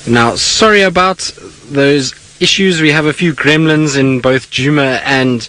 Now, sorry about those issues. We have a few gremlins in both Djuma and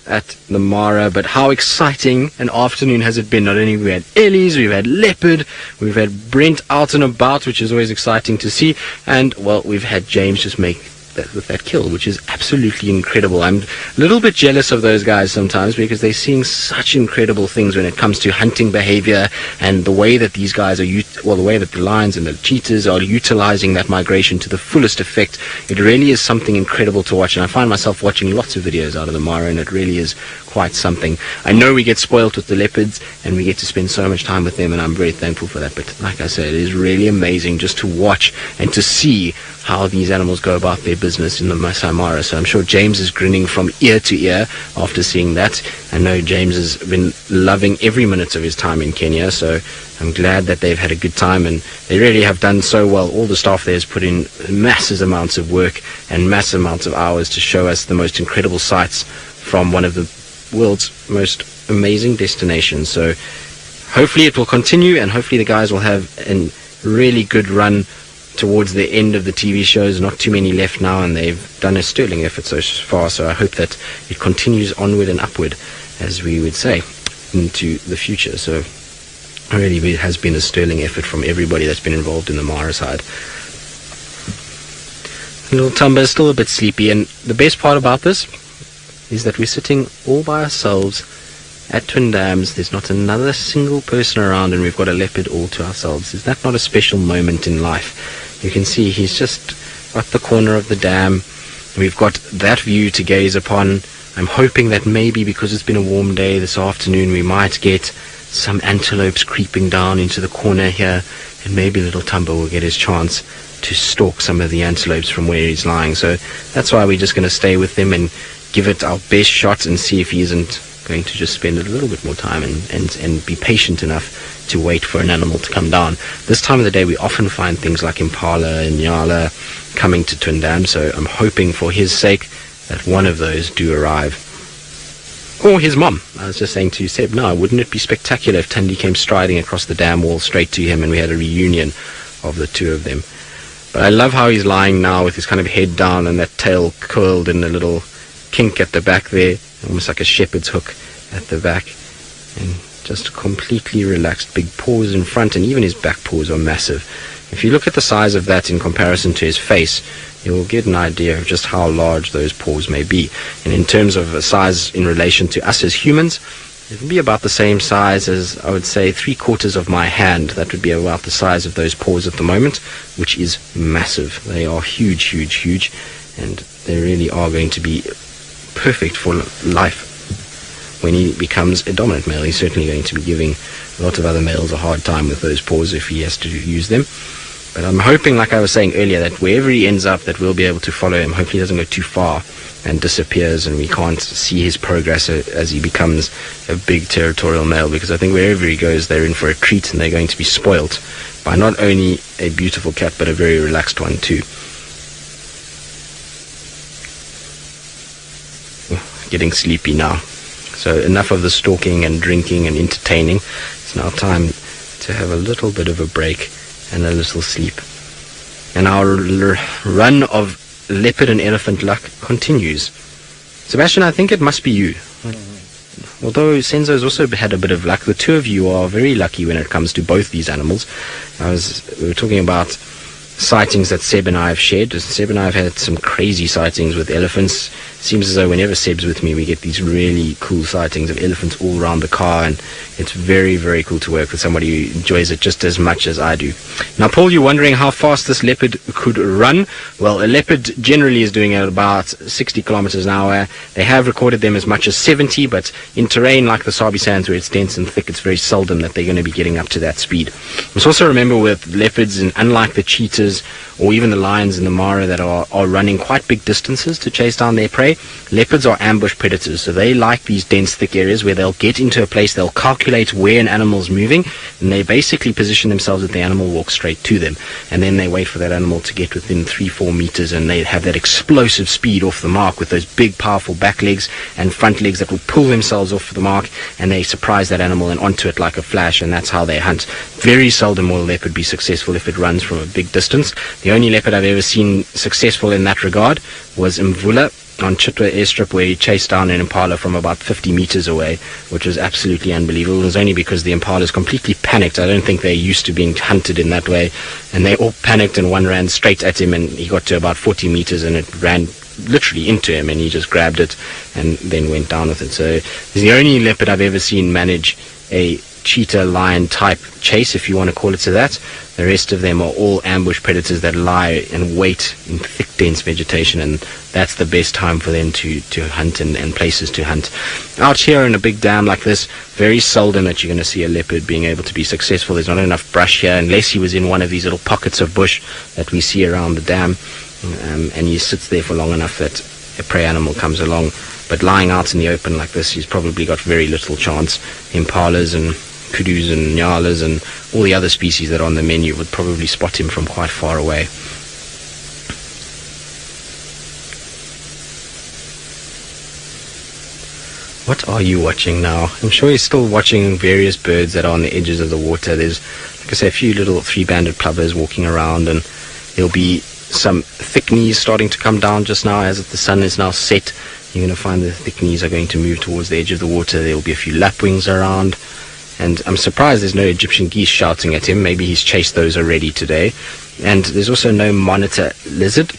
at the Mara, but how exciting an afternoon has it been. Not only we had Ellies, we've had leopard, we've had Brent out and about, which is always exciting to see, and well, we've had James just make that with that kill, which is absolutely incredible. I'm a little bit jealous of those guys sometimes because they're seeing such incredible things when it comes to hunting behavior and the way that these guys are the way that the lions and the cheetahs are utilizing that migration to the fullest effect. It really is something incredible to watch, and I find myself watching lots of videos out of the Mara, and it really is quite something. I know we get spoiled with the leopards and we get to spend so much time with them, and I'm very thankful for that, but like I said, it is really amazing just to watch and to see how these animals go about their business in the Masai Mara. So I'm sure James is grinning from ear to ear after seeing that. I know James has been loving every minute of his time in Kenya, so I'm glad that they've had a good time, and they really have done so well. All the staff there has put in massive amounts of work and massive amounts of hours to show us the most incredible sights from one of the world's most amazing destinations. So hopefully it will continue, and hopefully the guys will have a really good run towards the end of the TV shows. Not too many left now, and they've done a sterling effort so far, so I hope that it continues onward and upward, as we would say, into the future. So really it has been a sterling effort from everybody that's been involved in the Mara side. Little Thamba is still a bit sleepy, and the best part about this is that we're sitting all by ourselves at Twin Dams. There's not another single person around, and we've got a leopard all to ourselves. Is that not a special moment in life? You can see he's just at the corner of the dam. We've got that view to gaze upon. I'm hoping that maybe because it's been a warm day this afternoon, we might get some antelopes creeping down into the corner here, and maybe little Thamba will get his chance to stalk some of the antelopes from where he's lying. So that's why we're just going to stay with him and give it our best shot and see if he isn't going to just spend a little bit more time and be patient enough to wait for an animal to come down. This time of the day we often find things like impala and nyala coming to Twin Dam, so I'm hoping for his sake that one of those do arrive. Or his mom. I was just saying to Seb, no, wouldn't it be spectacular if Tundi came striding across the dam wall straight to him and we had a reunion of the two of them. But I love how he's lying now with his kind of head down and that tail curled in a little kink at the back there, almost like a shepherd's hook at the back, and just a completely relaxed, big paws in front, and even his back paws are massive. If you look at the size of that in comparison to his face, you'll get an idea of just how large those paws may be. And in terms of a size in relation to us as humans, it would be about the same size as, I would say, 3/4 of my hand. That would be about the size of those paws at the moment, which is massive. They are huge, huge, huge, and they really are going to be perfect for life. When he becomes a dominant male, he's certainly going to be giving a lot of other males a hard time with those paws if he has to use them. But I'm hoping, like I was saying earlier, that wherever he ends up, that we'll be able to follow him. Hopefully he doesn't go too far and disappears and we can't see his progress as he becomes a big territorial male, because I think wherever he goes, they're in for a treat, and they're going to be spoilt by not only a beautiful cat, but a very relaxed one too. Getting sleepy now. So enough of the stalking and drinking and entertaining. It's now time to have a little bit of a break and a little sleep. And our run of leopard and elephant luck continues. Sebastian, I think it must be you. Although Senzo's also had a bit of luck, the two of you are very lucky when it comes to both these animals. We were talking about sightings that Seb and I have shared. Seb and I have had some crazy sightings with elephants. Seems as though whenever Seb's with me, we get these really cool sightings of elephants all around the car, and it's very, very cool to work with somebody who enjoys it just as much as I do. Now, Paul, you're wondering how fast this leopard could run. Well, a leopard generally is doing at about 60 kilometers an hour. They have recorded them as much as 70, but in terrain like the Sabi Sands, where it's dense and thick, it's very seldom that they're going to be getting up to that speed. Let's also remember with leopards, and unlike the cheetahs or even the lions in the Mara that are running quite big distances to chase down their prey, way, leopards are ambush predators, so they like these dense, thick areas where they'll get into a place, they'll calculate where an animal's moving, and they basically position themselves that the animal walks straight to them, and then they wait for that animal to get within 3-4 meters, and they have that explosive speed off the mark with those big, powerful back legs and front legs that will pull themselves off the mark, and they surprise that animal and onto it like a flash, and that's how they hunt. Very seldom will a leopard be successful if it runs from a big distance. The only leopard I've ever seen successful in that regard was Mvula on Chitwa airstrip, where he chased down an impala from about 50 meters away, which was absolutely unbelievable. It was only because the impalas completely panicked. I don't think they're used to being hunted in that way, and they all panicked, and one ran straight at him, and he got to about 40 meters and it ran literally into him, and he just grabbed it and then went down with it. So it's the only leopard I've ever seen manage a cheetah lion type chase, if you want to call it to that. The rest of them are all ambush predators that lie and wait in thick, dense vegetation, and that's the best time for them to hunt and places to hunt. Out here in a big dam like this, very seldom that you're going to see a leopard being able to be successful. There's not enough brush here, unless he was in one of these little pockets of bush that we see around the dam, and he sits there for long enough that a prey animal comes along. But lying out in the open like this, he's probably got very little chance. Impalas and kudus and nyalas and all the other species that are on the menu would probably spot him from quite far away. What are you watching now? I'm sure he's still watching various birds that are on the edges of the water. There's, like I say, a few little three-banded plovers walking around, and there'll be some thick knees starting to come down just now as the sun is now set. You're going to find the thick knees are going to move towards the edge of the water. There will be a few lapwings around, and I'm surprised there's no Egyptian geese shouting at him. Maybe he's chased those already today. And there's also no monitor lizard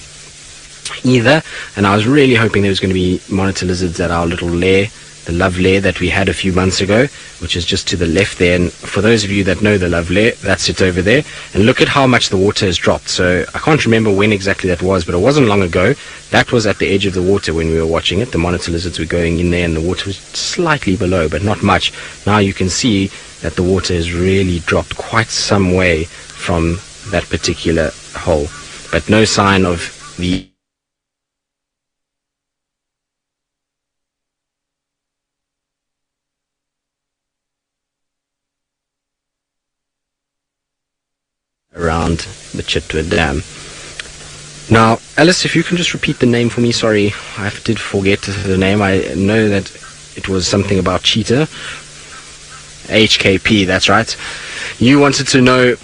either, and I was really hoping there was going to be monitor lizards at our little lair, the Love Lair that we had a few months ago, which is just to the left there. And for those of you that know the Love Lair, that's it over there. And look at how much the water has dropped. So I can't remember when exactly that was, but it wasn't long ago. That was at the edge of the water when we were watching it. The monitor lizards were going in there, and the water was slightly below, but not much. Now you can see that the water has really dropped quite some way from that particular hole, but no sign of the around the Chitwa Dam. Now, Alice, if you can just repeat the name for me. Sorry, I did forget the name. I know that it was something about cheetah. HKP, that's right. You wanted to know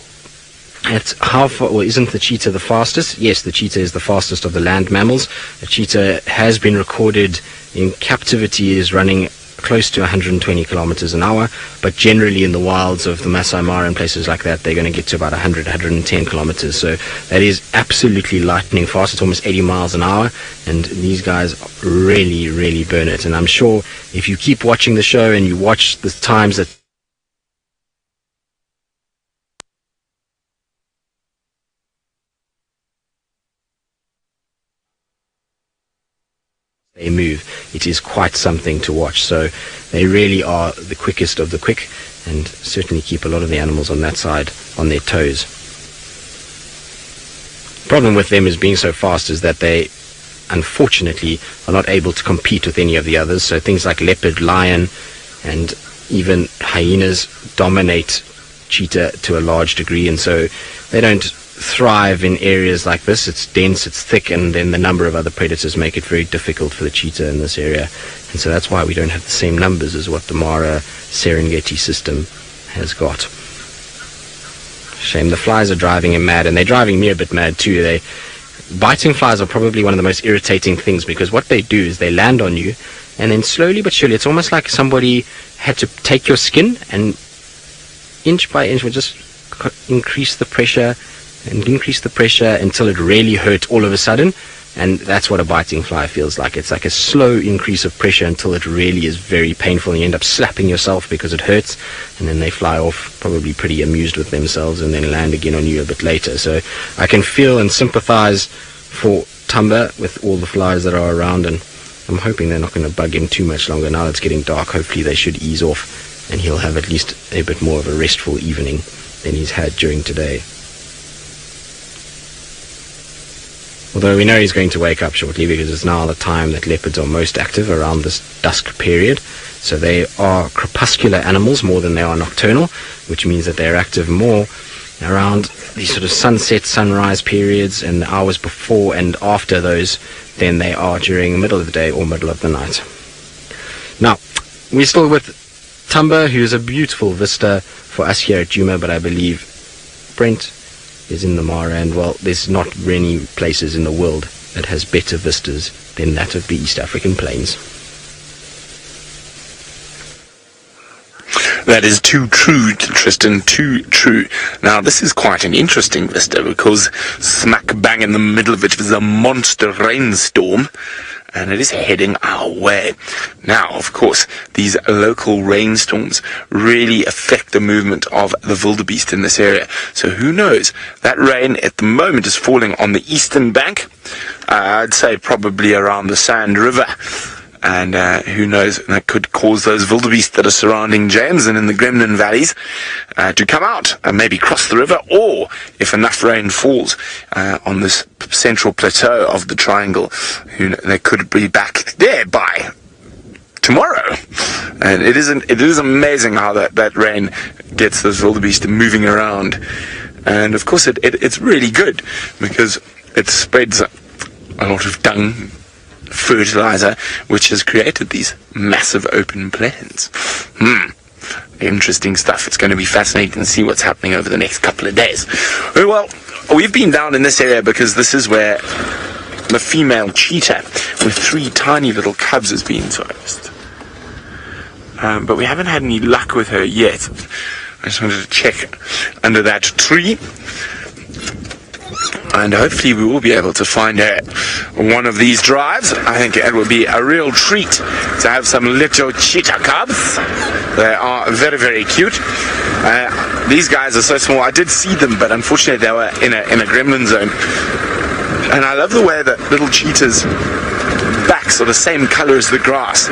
at how far, well, isn't the cheetah the fastest? Yes, the cheetah is the fastest of the land mammals. The cheetah has been recorded in captivity is running close to 120 kilometers an hour, but generally in the wilds of the Masai Mara and places like that, they're going to get to about 110 kilometers. So that is absolutely lightning fast. It's almost 80 miles an hour, and these guys really, really burn it. And I'm sure if you keep watching the show and you watch the times that they move, it is quite something to watch. So they really are the quickest of the quick, and certainly keep a lot of the animals on that side on their toes. The problem with them is being so fast is that they unfortunately are not able to compete with any of the others. So things like leopard, lion, and even hyenas dominate cheetah to a large degree, and so they don't thrive in areas like this. It's dense, it's thick, and then the number of other predators make it very difficult for the cheetah in this area, and so that's why we don't have the same numbers as what the Mara Serengeti system has got. Shame. The flies are driving him mad, and they're driving me a bit mad too. Biting flies are probably one of the most irritating things, because what they do is they land on you, and then slowly but surely, it's almost like somebody had to take your skin and inch by inch would just increase the pressure and increase the pressure until it really hurt all of a sudden. And that's what a biting fly feels like. It's like a slow increase of pressure until it really is very painful, and you end up slapping yourself because it hurts, and then they fly off probably pretty amused with themselves and then land again on you a bit later. So I can feel and sympathize for Thamba with all the flies that are around, and I'm hoping they're not going to bug him too much longer. Now it's getting dark, hopefully they should ease off, and he'll have at least a bit more of a restful evening than he's had during today. Although we know he's going to wake up shortly, because it's now the time that leopards are most active, around this dusk period. So they are crepuscular animals more than they are nocturnal, which means that they're active more around these sort of sunset, sunrise periods and the hours before and after those than they are during the middle of the day or middle of the night. Now, we're still with Thamba, who is a beautiful vista for us here at Djuma, but I believe Brent is in the Mara, and well, there's not many places in the world that has better vistas than that of the East African plains. That is too true, Tristan, too true. Now, this is quite an interesting vista, because smack bang in the middle of it is a monster rainstorm, and it is heading our way. Now, of course, these local rainstorms really affect the movement of the wildebeest in this area. So who knows? That rain at the moment is falling on the eastern bank. I'd say probably around the Sand River. And who knows, that could cause those wildebeest that are surrounding James and in the Gremlin valleys to come out and maybe cross the river, or if enough rain falls on this central plateau of the triangle, they could be back there by tomorrow. And it is amazing how that rain gets those wildebeest moving around. And of course it's really good, because it spreads a lot of dung, fertilizer, which has created these massive open plains. Interesting stuff. It's going to be fascinating to see what's happening over the next couple of days. Well, we've been down in this area because this is where the female cheetah with 3 tiny little cubs has been serviced. But we haven't had any luck with her yet. I just wanted to check under that tree, and hopefully we will be able to find her one of these drives. I think it will be a real treat to have some little cheetah cubs. They are very, very cute. These guys are so small. I did see them, but unfortunately they were in a gremlin zone. And I love the way that little cheetahs' backs are the same color as the grass.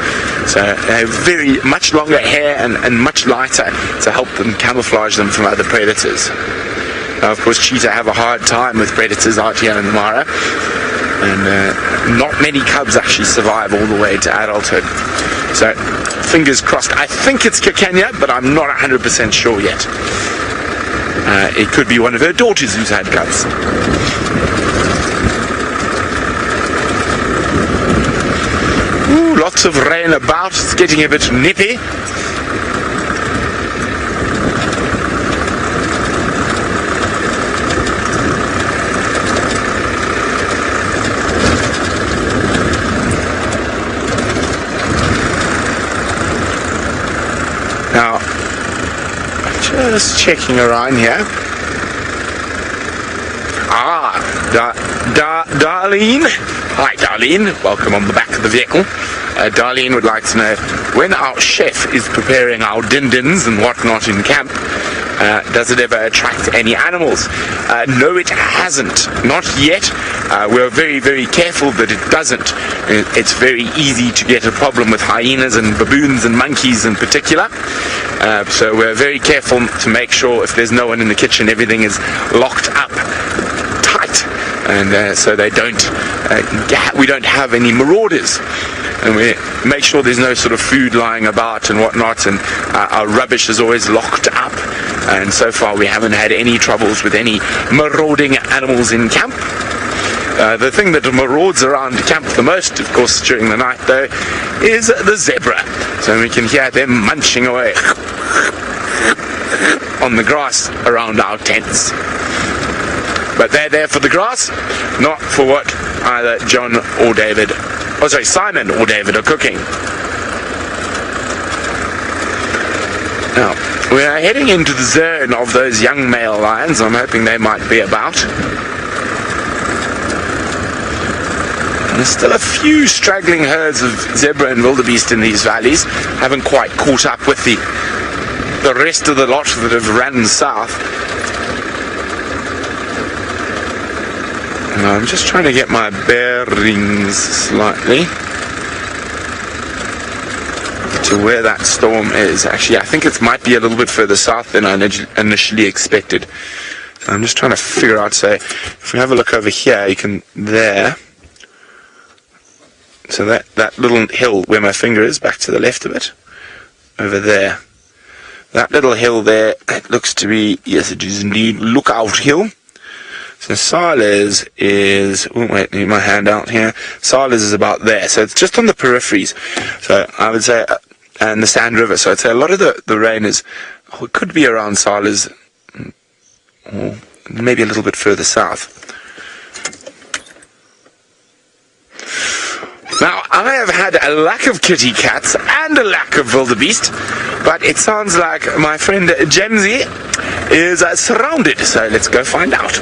So they have very much longer hair and much lighter to help them camouflage them from other predators. Now, of course, cheetah have a hard time with predators out here in the Mara, and not many cubs actually survive all the way to adulthood. So, fingers crossed. I think it's Kekenya, but I'm not 100% sure yet. It could be one of her daughters who's had cubs. Ooh, lots of rain about. It's getting a bit nippy. Now, just checking around here. Darlene. Hi, Darlene. Welcome on the back of the vehicle. Darlene would like to know, when our chef is preparing our din-dins and whatnot in camp, does it ever attract any animals? No, it hasn't. Not yet. We're very, very careful that it doesn't. It's very easy to get a problem with hyenas and baboons and monkeys in particular. So we're very careful to make sure if there's no one in the kitchen, everything is locked up tight. And so they don't, we don't have any marauders. And we make sure there's no sort of food lying about and whatnot, and our rubbish is always locked up. And so far we haven't had any troubles with any marauding animals in camp. The thing that marauds around camp the most, of course, during the night though, is the zebra. So we can hear them munching away on the grass around our tents. But they're there for the grass, not for what either John or David, Simon or David are cooking. Now, we are heading into the zone of those young male lions. I'm hoping they might be about. And there's still a few straggling herds of zebra and wildebeest in these valleys. Haven't quite caught up with the rest of the lot that have ran south. And I'm just trying to get my bearings slightly to where that storm is. Actually, I think it might be a little bit further south than I initially expected. I'm just trying to figure out, so if we have a look over here, you can, there. So that little hill where my finger is, back to the left a bit, over there. That little hill there, it looks to be, yes it is indeed, Lookout Hill. So Silas is, oh wait, need my hand out here. Silas is about there, so it's just on the peripheries. So I would say, and the Sand River, so I'd say a lot of the rain is, it could be around Silas, or maybe a little bit further south. Now, I have had a lack of kitty cats and a lack of wildebeest, but it sounds like my friend Jamesy is surrounded, so let's go find out.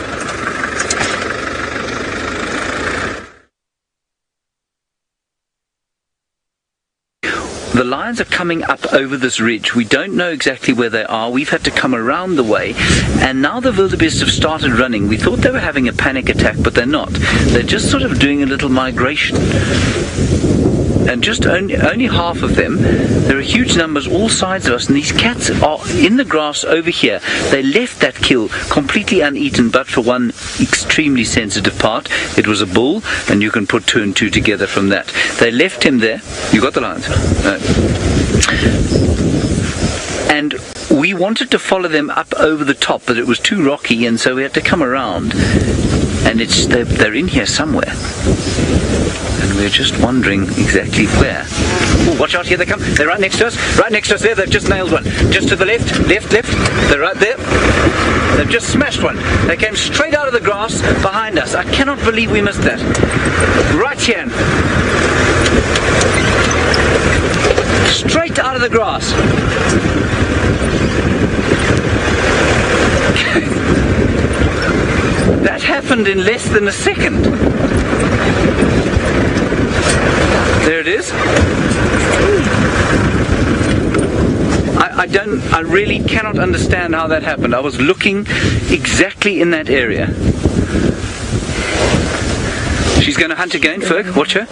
The lions are coming up over this ridge. We don't know exactly where they are. We've had to come around the way, and now the wildebeest have started running. We thought they were having a panic attack, but they're not. They're just sort of doing a little migration. And just only half of them. There are huge numbers all sides of us, and these cats are in the grass over here. They left that kill completely uneaten, but for one extremely sensitive part. It was a bull, and you can put 2 and 2 together from that. They left him there. You got the lions? No. And we wanted to follow them up over the top, but it was too rocky, and so we had to come around. And they're in here somewhere. And we're just wondering exactly where. Oh, watch out, here they come. They're right next to us. Right next to us there. They've just nailed one. Just to the left. Left. They're right there. They've just smashed one. They came straight out of the grass behind us. I cannot believe we missed that. Right here. Straight out of the grass. That happened in less than a second. There it is. I really cannot understand how that happened. I was looking exactly in that area. She's going to hunt again, Ferg. Watch her.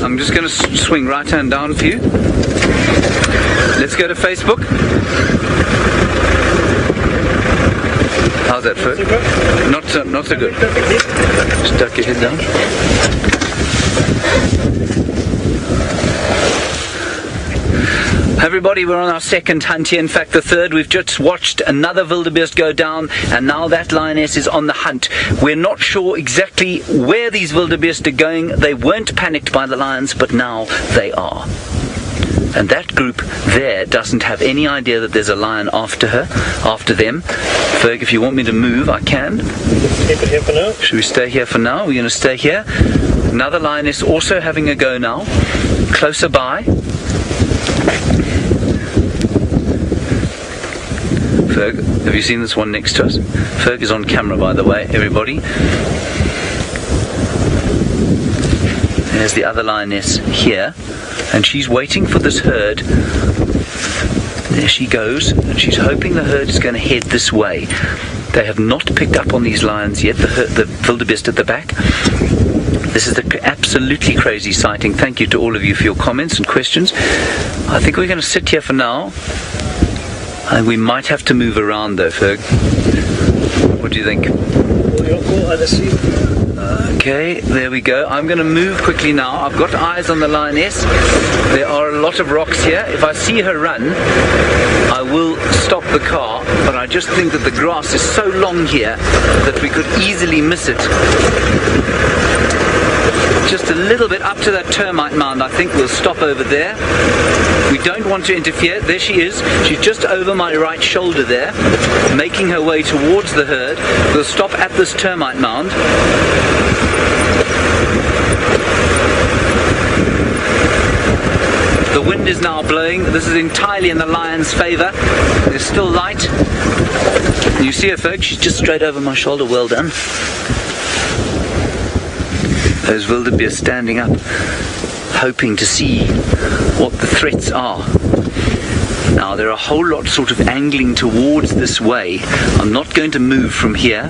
I'm just going to swing right hand down for you. Let's go to Facebook. How's that, Ferg? Not so good. Just duck your head down. Everybody, we're on our second hunt here. In fact, the third. We've just watched another wildebeest go down, and now that lioness is on the hunt. We're not sure exactly where these wildebeest are going. They weren't panicked by the lions, but now they are. And that group there doesn't have any idea that there's a lion after them. Ferg, if you want me to move, I can. Keep it here for now. Should we stay here for now? We're going to stay here. Another lioness also having a go now, closer by. Ferg, have you seen this one next to us? Ferg is on camera, by the way, everybody. There's the other lioness here, and she's waiting for this herd. There she goes, and she's hoping the herd is going to head this way. They have not picked up on these lions yet, the wildebeest at the back. This is the absolutely crazy sighting. Thank you to all of you for your comments and questions. I think we're going to sit here for now. I think we might have to move around though, Ferg. What do you think? Okay, there we go. I'm going to move quickly now. I've got eyes on the lioness. There are a lot of rocks here. If I see her run, I will stop the car, but I just think that the grass is so long here that we could easily miss it. Just a little bit up to that termite mound. I think we'll stop over there. We don't want to interfere. There she is. She's just over my right shoulder there, making her way towards the herd. We'll stop at this termite mound. The wind is now blowing. This is entirely in the lion's favor. There's still light. You see her, folks? She's just straight over my shoulder. Well done. Those wildebeest standing up, hoping to see what the threats are. Now there are a whole lot sort of angling towards this way. I'm not going to move from here.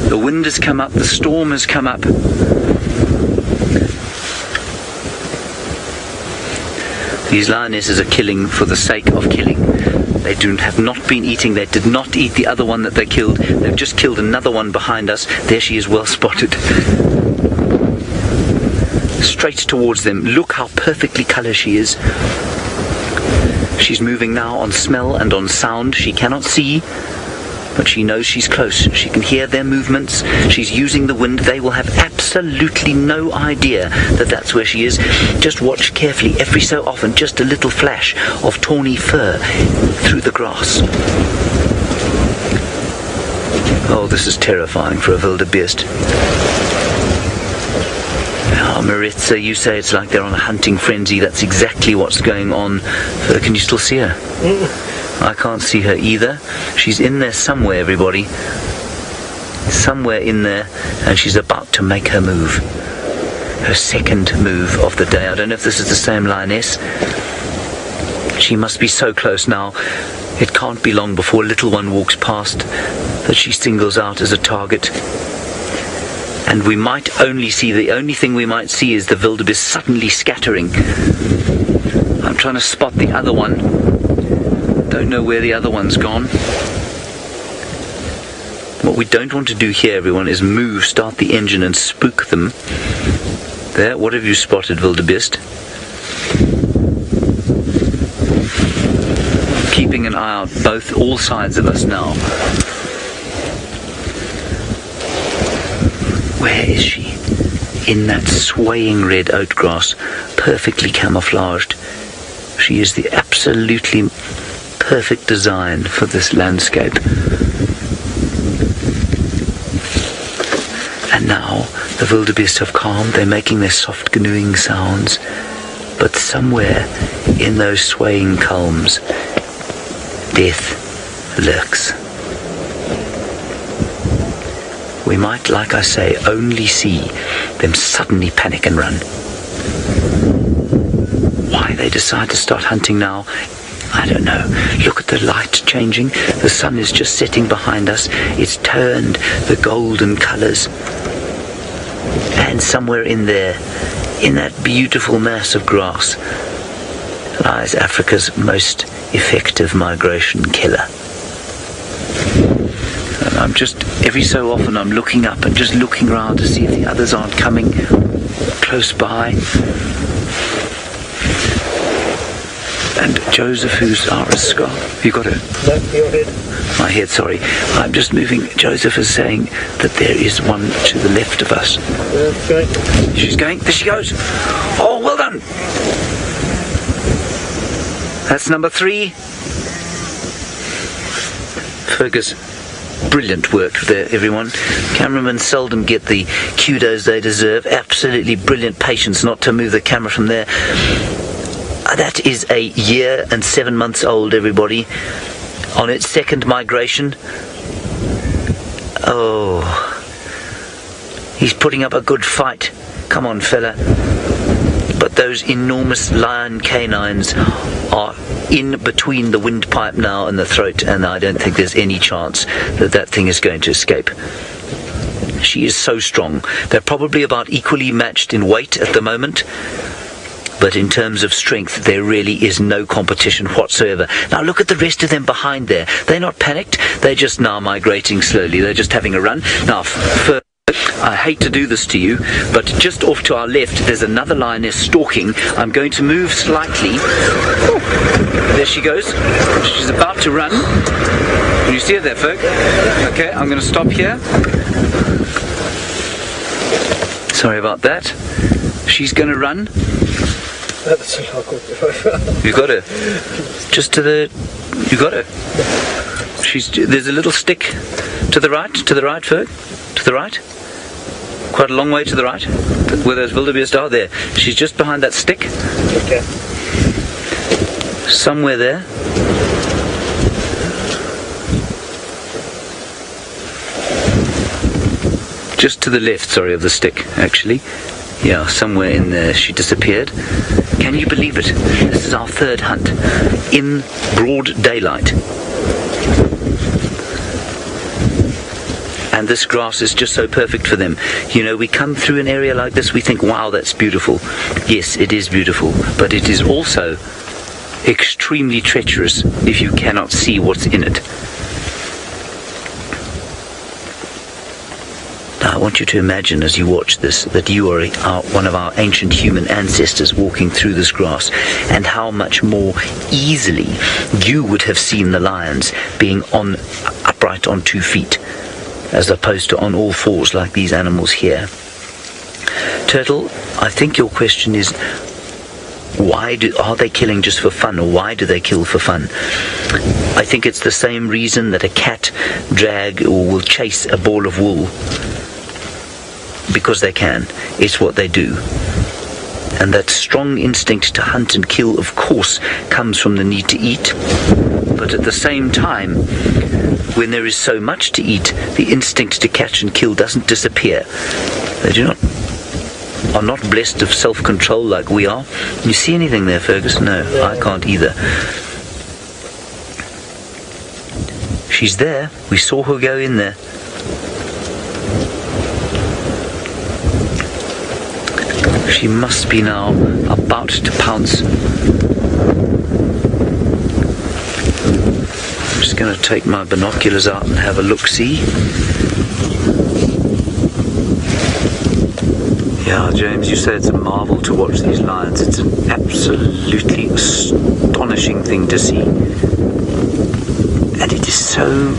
The wind has come up, the storm has come up. These lionesses are killing for the sake of killing. They have not been eating. They did not eat the other one that they killed. They've just killed another one behind us. There she is, well spotted. Straight towards them. Look how perfectly coloured she is. She's moving now on smell and on sound. She cannot see, but she knows she's close. She can hear their movements. She's using the wind. They will have absolutely no idea that that's where she is. Just watch carefully. Every so often, just a little flash of tawny fur through the grass. Oh, this is terrifying for a wildebeest. Oh, Maritza, you say it's like they're on a hunting frenzy. That's exactly what's going on. Can you still see her? I can't see her either. She's in there somewhere, everybody. Somewhere in there, and she's about to make her move. Her second move of the day. I don't know if this is the same lioness. She must be so close now. It can't be long before a little one walks past that she singles out as a target. And we might only see, the only thing we might see is the wildebeest suddenly scattering. I'm trying to spot the other one. Don't know where the other one's gone. What we don't want to do here, everyone, is move, start the engine and spook them. There, what have you spotted, wildebeest? Keeping an eye out all sides of us now. Where is she? In that swaying red oat grass, perfectly camouflaged. She is the absolutely perfect design for this landscape. And now the wildebeest have calmed. They're making their soft canoeing sounds. But somewhere in those swaying calms, death lurks. We might, like I say, only see them suddenly panic and run. Why they decide to start hunting now, I don't know. Look at the light changing. The sun is just setting behind us. It's turned the golden colours. And somewhere in there, in that beautiful mass of grass, lies Africa's most effective migration killer. And I'm just, every so often I'm looking up and just looking around to see if the others aren't coming close by. And Joseph, who's our scarf, you got it? No, your head. My head, sorry. I'm just moving. Joseph is saying that there is one to the left of us. Going. She's going. There she goes. Oh, well done. That's number 3. Fergus, brilliant work there, everyone. Cameramen seldom get the kudos they deserve. Absolutely brilliant patience not to move the camera from there. That is a year and 7 months old, everybody, on its second migration. Oh, he's putting up a good fight. Come on, fella. But those enormous lion canines are in between the windpipe now and the throat, and I don't think there's any chance that that thing is going to escape. She is so strong. They're probably about equally matched in weight at the moment. But in terms of strength, there really is no competition whatsoever. Now look at the rest of them behind there. They're not panicked. They're just now migrating slowly. They're just having a run. Now, I hate to do this to you, but just off to our left, there's another lioness stalking. I'm going to move slightly. There she goes. She's about to run. Can you see her there, Ferg? Okay, I'm going to stop here. Sorry about that. She's going to run. You got her. Just to the. You got her. There's a little stick to the right, Ferg. To the right. Quite a long way to the right. Where those wildebeest are there. She's just behind that stick. Okay. Somewhere there. Just to the left, sorry, of the stick, actually. Yeah, somewhere in there she disappeared. Can you believe it? This is our third hunt in broad daylight. And this grass is just so perfect for them. You know, we come through an area like this, we think, wow, that's beautiful. Yes, it is beautiful, but it is also extremely treacherous if you cannot see what's in it. Now, I want you to imagine as you watch this that you are one of our ancient human ancestors walking through this grass, and how much more easily you would have seen the lions being upright on 2 feet as opposed to on all fours like these animals here. Turtle, I think your question is, are they killing just for fun, or why do they kill for fun? I think it's the same reason that a cat will chase a ball of wool. Because they can. It's what they do. And that strong instinct to hunt and kill, of course, comes from the need to eat. But at the same time, when there is so much to eat, the instinct to catch and kill doesn't disappear. They are not blessed of self-control like we are. You see anything there, Fergus? No, I can't either. She's there. We saw her go in there. She must be now about to pounce. I'm just going to take my binoculars out and have a look-see. Yeah, James, you say it's a marvel to watch these lions. It's an absolutely astonishing thing to see. And it is so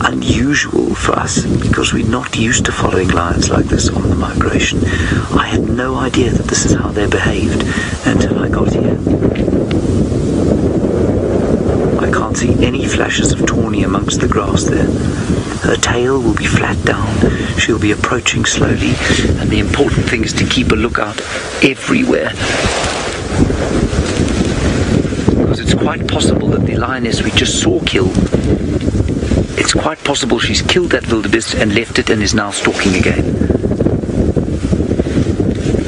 unusual for us because we're not used to following lions like this on the migration. I had no idea that this is how they behaved until I got here. I can't see any flashes of tawny amongst the grass there. Her tail will be flat down. She'll be approaching slowly, and the important thing is to keep a lookout everywhere. Because it's quite possible that the lioness we just saw kill, it's quite possible she's killed that wildebeest and left it and is now stalking again.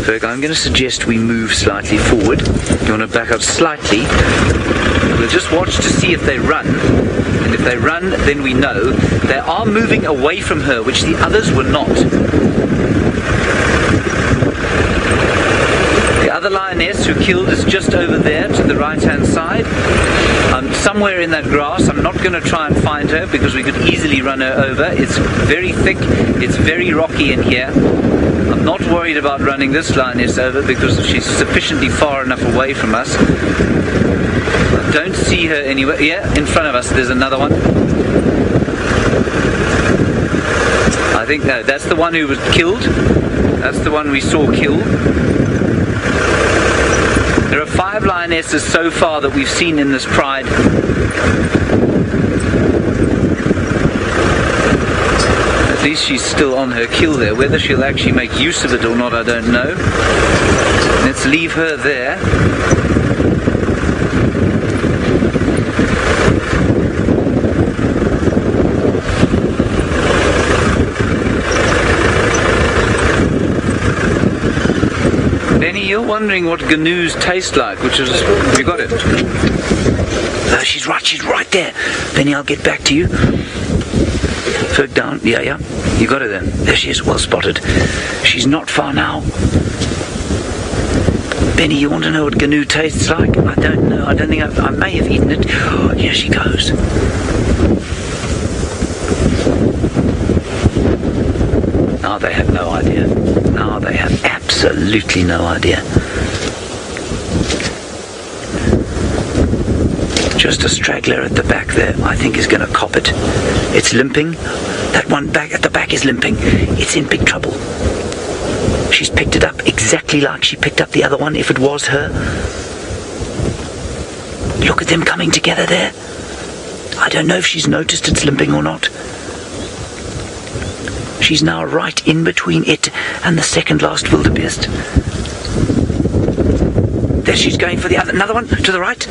Ferg, I'm going to suggest we move slightly forward. You want to back up slightly. We'll just watch to see if they run. And if they run, then we know they are moving away from her, which the others were not. The other lioness who killed is just over there to the right-hand side. Somewhere in that grass. I'm not going to try and find her because we could easily run her over. It's very thick. It's very rocky in here. I'm not worried about running this lioness over because she's sufficiently far enough away from us. I don't see her anywhere. Yeah, in front of us there's another one. I think that's the one who was killed. That's the one we saw killed. There are 5 lionesses so far that we've seen in this pride. At least she's still on her kill there. Whether she'll actually make use of it or not, I don't know. Let's leave her there. Benny, you're wondering what gnu's taste like, which is... You got it? She's right there. Benny, I'll get back to you. Ferg down. Yeah. You got her then. There she is, well spotted. She's not far now. Benny, you want to know what gnu tastes like? I don't know. I don't think I may have eaten it. Oh, here she goes. Now they have no idea. Now they have absolutely no idea. Just a straggler at the back there, I think is going to cop it. It's limping. That one back at the back is limping. It's in big trouble. She's picked it up exactly like she picked up the other one if it was her. Look at them coming together there. I don't know if she's noticed it's limping or not. She's now right in between it and the second last wildebeest. There she's going for the another one to the right.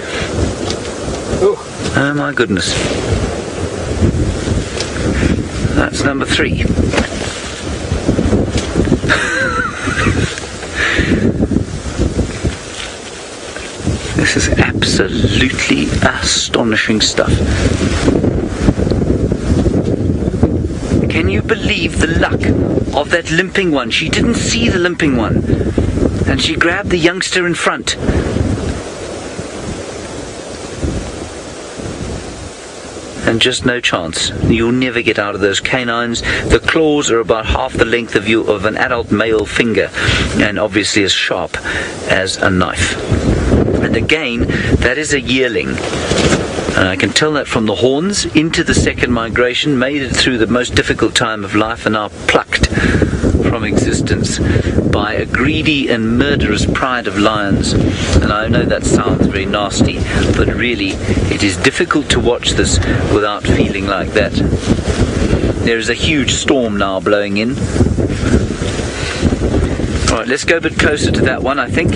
Oh my goodness. That's number 3. This is absolutely astonishing stuff. Can you believe the luck of that limping one? She didn't see the limping one, and she grabbed the youngster in front. and just no chance. You'll never get out of those canines. The claws are about half the length of an adult male finger, and obviously as sharp as a knife. And again, that is a yearling. And I can tell that from the horns into the second migration, made it through the most difficult time of life, and are plucked from existence by a greedy and murderous pride of lions. And I know that sounds very nasty, but really it is difficult to watch this without feeling like that. There is a huge storm now blowing in. Alright, let's go a bit closer to that one, I think.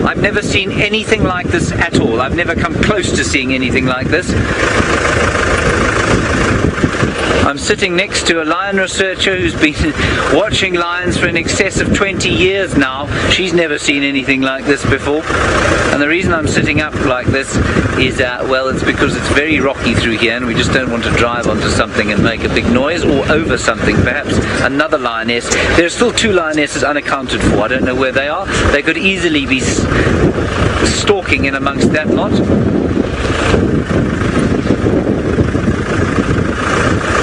I've never seen anything like this at all. I've never come close to seeing anything like this. I'm sitting next to a lion researcher who's been watching lions for in excess of 20 years now. She's never seen anything like this before. And the reason I'm sitting up like this is, well, it's because it's very rocky through here and we just don't want to drive onto something and make a big noise, or over something, perhaps another lioness. There are still 2 lionesses unaccounted for. I don't know where they are. They could easily be stalking in amongst that lot.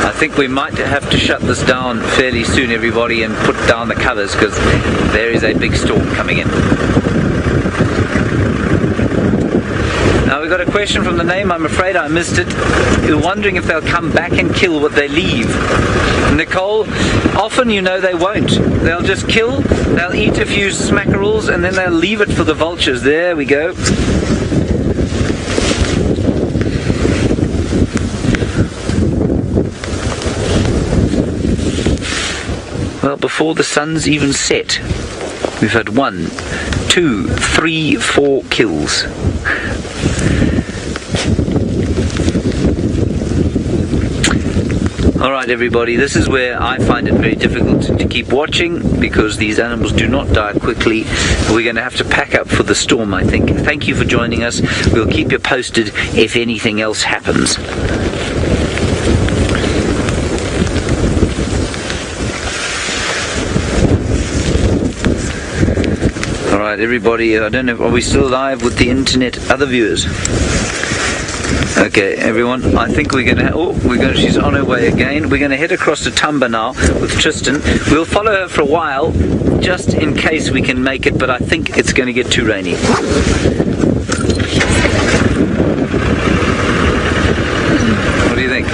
I think we might have to shut this down fairly soon, everybody, and put down the covers, because there is a big storm coming in. Now, we've got a question from the name, I'm afraid I missed it. You're wondering if they'll come back and kill what they leave. Nicole, often you know they won't. They'll just kill, they'll eat a few smackerels, and then they'll leave it for the vultures. There we go. Well, before the sun's even set, we've had 1, 2, 3, 4 kills. Alright everybody, this is where I find it very difficult to keep watching, because these animals do not die quickly. We're going to have to pack up for the storm, I think. Thank you for joining us. We'll keep you posted if anything else happens. Alright everybody, I don't know, are we still live with the internet, other viewers? Okay everyone, I think we're going to, she's on her way again. We're going to head across to Thamba now with Tristan. We'll follow her for a while, just in case we can make it, but I think it's going to get too rainy. What do you think?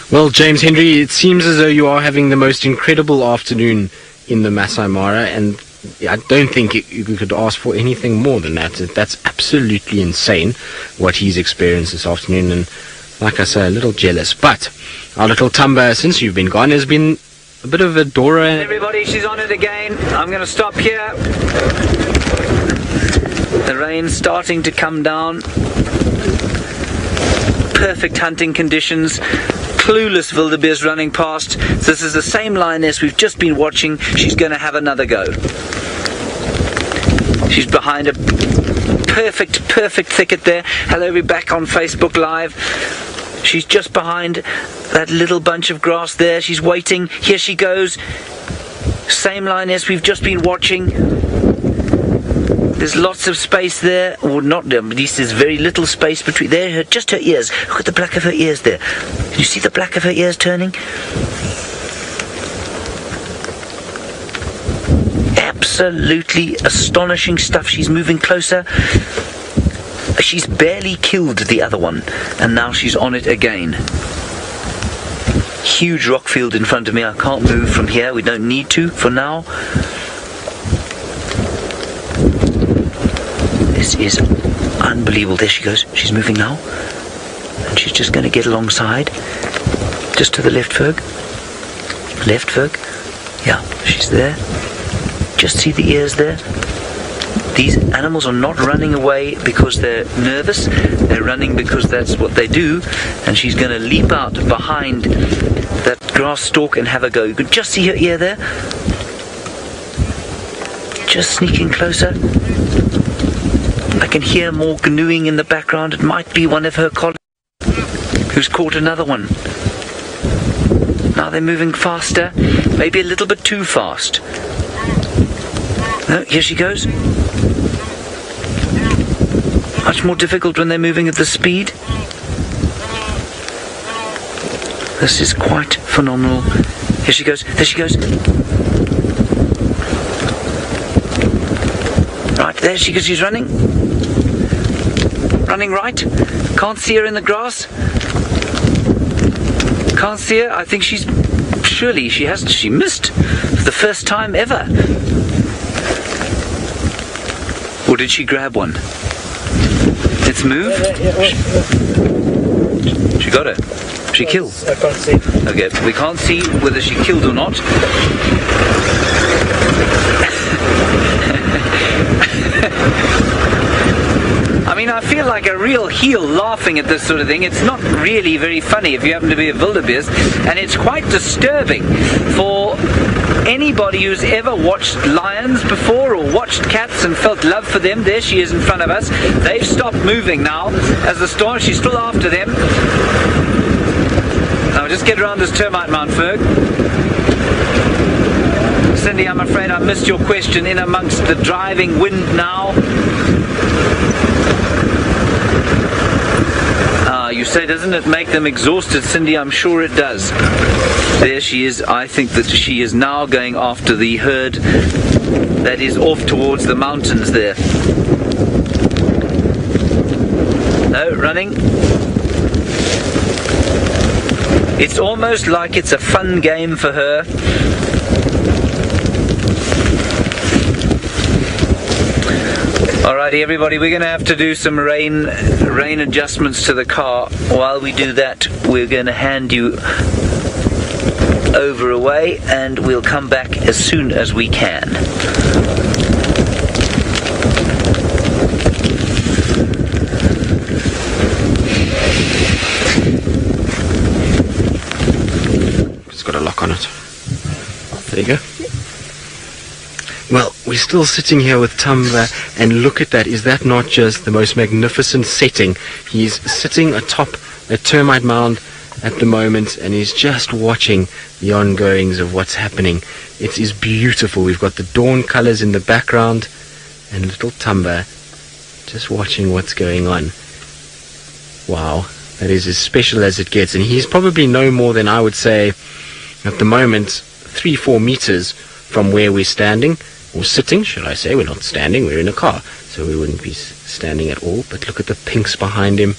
Well, James Henry, it seems as though you are having the most incredible afternoon in the Masai Mara, and I don't think you could ask for anything more than that. That's absolutely insane what he's experienced this afternoon, and like I say, a little jealous. But our little Thamba, since you've been gone, has been a bit of a Dora. Everybody, she's on it again. I'm going to stop here. The rain's starting to come down. Perfect hunting conditions. Clueless wildebeest running past. This is the same lioness we've just been watching. She's going to have another go. She's behind a perfect thicket there. Hello, we're back on Facebook Live. She's just behind that little bunch of grass there. She's waiting. Here she goes. Same lioness we've just been watching. There's lots of space there, or not, at least there's very little space between there. Just her ears. Look at the black of her ears there. Can you see the black of her ears turning? Absolutely astonishing stuff. She's moving closer. She's barely killed the other one, and now she's on it again. Huge rock field in front of me. I can't move from here. We don't need to for now. This is unbelievable. There she goes. She's moving now. And she's just going to get alongside. Just to the left, Ferg. Left, Ferg. Yeah, she's there. Just see the ears there. These animals are not running away because they're nervous. They're running because that's what they do. And she's going to leap out behind that grass stalk and have a go. You can just see her ear there. Just sneaking closer. I can hear more canoeing in the background. It might be one of her colleagues who's caught another one. Now they're moving faster, maybe a little bit too fast. No, here she goes. Much more difficult when they're moving at this speed. This is quite phenomenal. Here she goes, there she goes. Right, there she goes, she's running. Running right. Can't see her in the grass. Can't see her. I think she missed for the first time ever. Or did she grab one? Let's move. She got her. She killed. I can't see. Okay, we can't see whether she killed or not. I mean, I feel like a real heel laughing at this sort of thing. It's not really very funny if you happen to be a wildebeest, and it's quite disturbing for anybody who's ever watched lions before or watched cats and felt love for them. There she is in front of us. They've stopped moving now as the storm. She's still after them. Now just get around this termite mound, Ferg. Cindy, I'm afraid I missed your question in amongst the driving wind now. You say, doesn't it make them exhausted, Cindy? I'm sure it does. There she is. I think that she is now going after the herd that is off towards the mountains there. No, running. It's almost like it's a fun game for her. Alrighty, everybody, we're going to have to do some rain adjustments to the car. While we do that, we're going to hand you over away, and we'll come back as soon as we can. It's got a lock on it. There you go. Well, we're still sitting here with Thamba, and look at that. Is that not just the most magnificent setting? He's sitting atop a termite mound at the moment, and he's just watching the ongoings of what's happening. It is beautiful. We've got the dawn colors in the background, and little Thamba just watching what's going on. Wow, that is as special as it gets. And he's probably no more than, I would say, at the moment, 3-4 meters from where we're standing. Or sitting, should I say. We're not standing, we're in a car, so we wouldn't be standing at all. But look at the pinks behind him.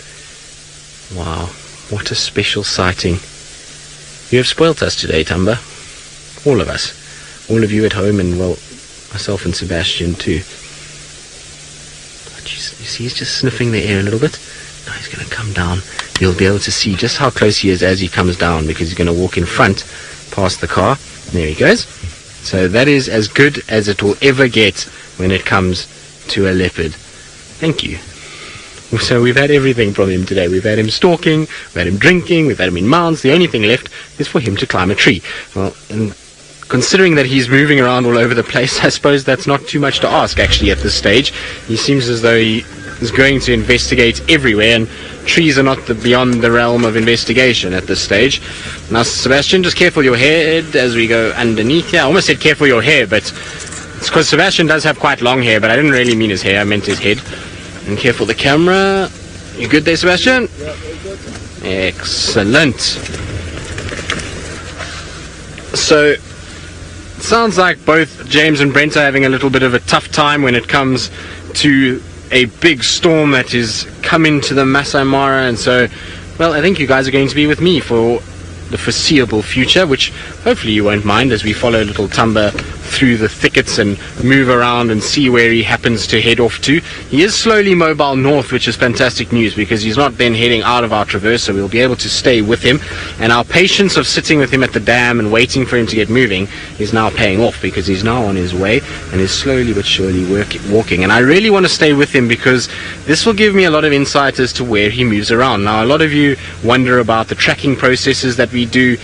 Wow, what a special sighting. You have spoilt us today, Thamba. All of us. All of you at home, and, well, myself and Sebastian too. But you see, he's just sniffing the air a little bit. Now he's going to come down. You'll be able to see just how close he is as he comes down, because he's going to walk in front past the car. There he goes. So that is as good as it will ever get when it comes to a leopard. Thank you. So we've had everything from him today. We've had him stalking, we've had him drinking, we've had him in mounds. The only thing left is for him to climb a tree. Well, and considering that he's moving around all over the place, I suppose that's not too much to ask actually at this stage. He seems as though he is going to investigate everywhere, and trees are not beyond the realm of investigation at this stage. Now, Sebastian, just careful your head as we go underneath here. I almost said careful your hair, but it's because Sebastian does have quite long hair, but I didn't really mean his hair, I meant his head. And careful the camera. You good there, Sebastian? Yeah, very good. Excellent. So, it sounds like both James and Brent are having a little bit of a tough time when it comes to a big storm that is coming to the Masai Mara, and so, well, I think you guys are going to be with me for the foreseeable future, which hopefully you won't mind as we follow little Thamba through the thickets and move around and see where he happens to head off to. He is slowly mobile north, which is fantastic news because he's not then heading out of our traverse, so we'll be able to stay with him, and our patience of sitting with him at the dam and waiting for him to get moving is now paying off because he's now on his way and is slowly but surely walking. And I really want to stay with him because this will give me a lot of insight as to where he moves around. Now, a lot of you wonder about the tracking processes that we do.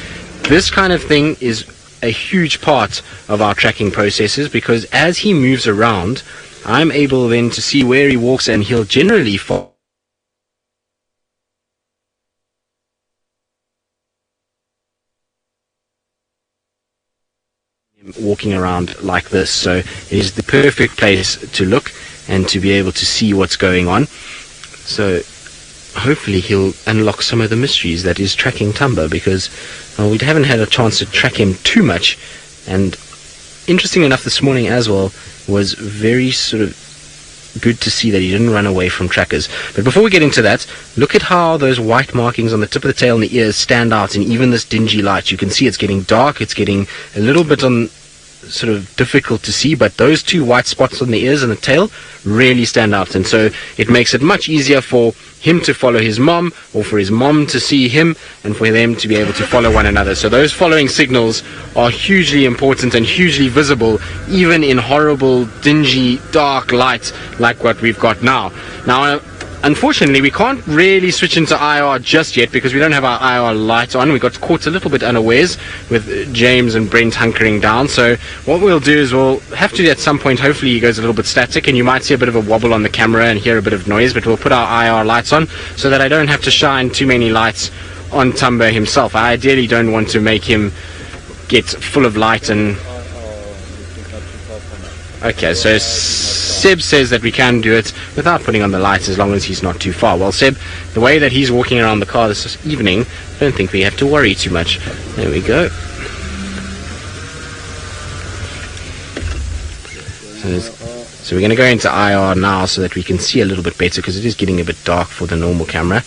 This kind of thing is a huge part of our tracking processes because as he moves around, I'm able then to see where he walks, and he'll generally follow walking around like this. So it is the perfect place to look and to be able to see what's going on. So hopefully he'll unlock some of the mysteries that is tracking Thamba, because we haven't had a chance to track him too much. And interesting enough, this morning as well was very sort of good to see that he didn't run away from trackers. But before we get into that, look at how those white markings on the tip of the tail and the ears stand out in even this dingy light. You can see it's getting dark, it's getting a little bit on sort of difficult to see, but those two white spots on the ears and the tail really stand out, and so it makes it much easier for him to follow his mom, or for his mom to see him, and for them to be able to follow one another. So those following signals are hugely important and hugely visible, even in horrible, dingy, dark light like what we've got now. Now, unfortunately, we can't really switch into IR just yet because we don't have our IR light on. We got caught a little bit unawares with James and Brent hunkering down. So what we'll do is we'll have to, at some point, hopefully he goes a little bit static and you might see a bit of a wobble on the camera and hear a bit of noise, but we'll put our IR lights on so that I don't have to shine too many lights on Thamba himself. I ideally don't want to make him get full of light and... Okay, so Seb says that we can do it without putting on the lights as long as he's not too far. Well, Seb, the way that he's walking around the car this evening, I don't think we have to worry too much. There we go. So we're going to go into IR now so that we can see a little bit better, because it is getting a bit dark for the normal camera.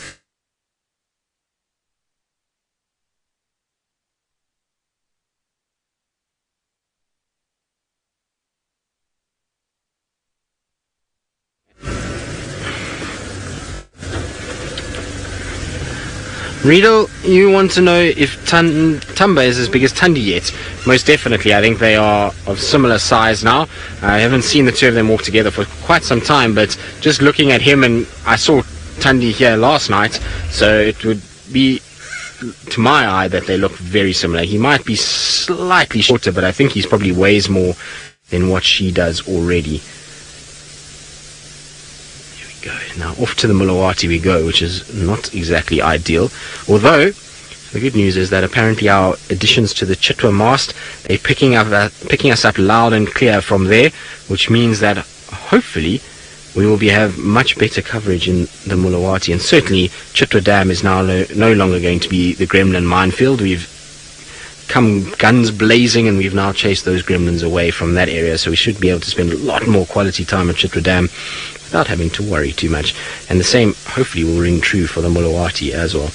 Riedel, you want to know if Thamba is as big as Thandi yet? Most definitely. I think they are of similar size now. I haven't seen the two of them walk together for quite some time, but just looking at him, and I saw Thandi here last night, so it would be, to my eye, that they look very similar. He might be slightly shorter, but I think he's probably weighs more than what she does already. Now off to the Mulawati we go, which is not exactly ideal, although the good news is that apparently our additions to the Chitwa mast, they're picking us up loud and clear from there, which means that hopefully we will have much better coverage in the Mulawati, and certainly Chitwa Dam is now no longer going to be the gremlin minefield. We've come guns blazing and we've now chased those gremlins away from that area, so we should be able to spend a lot more quality time at Chitwa Dam without having to worry too much. And the same hopefully will ring true for the Mulawati as well.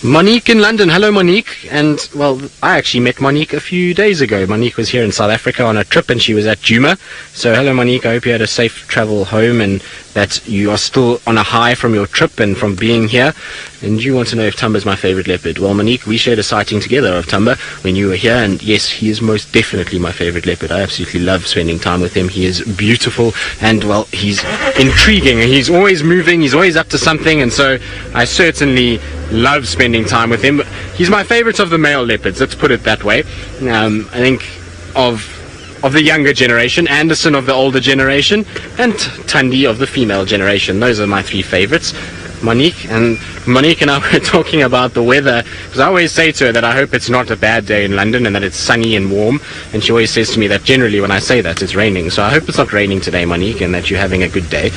Monique in London. Hello, Monique. And, well, I actually met Monique a few days ago. Monique was here in South Africa on a trip and she was at Djuma. So, hello, Monique. I hope you had a safe travel home and that you are still on a high from your trip and from being here. And you want to know if Thamba is my favorite leopard. Well, Monique, we shared a sighting together of Thamba when you were here, and yes, he is most definitely my favorite leopard. I absolutely love spending time with him. He is beautiful and, well, he's intriguing. He's always moving. He's always up to something, and so I certainly love spending time with him. He's my favorite of the male leopards, let's put it that way. I think of the younger generation, Anderson of the older generation, and Thandi of the female generation. Those are my three favorites. Monique and I were talking about the weather, because I always say to her that I hope it's not a bad day in London and that it's sunny and warm, and she always says to me that generally when I say that it's raining. So I hope it's not raining today, Monique, and that you're having a good day.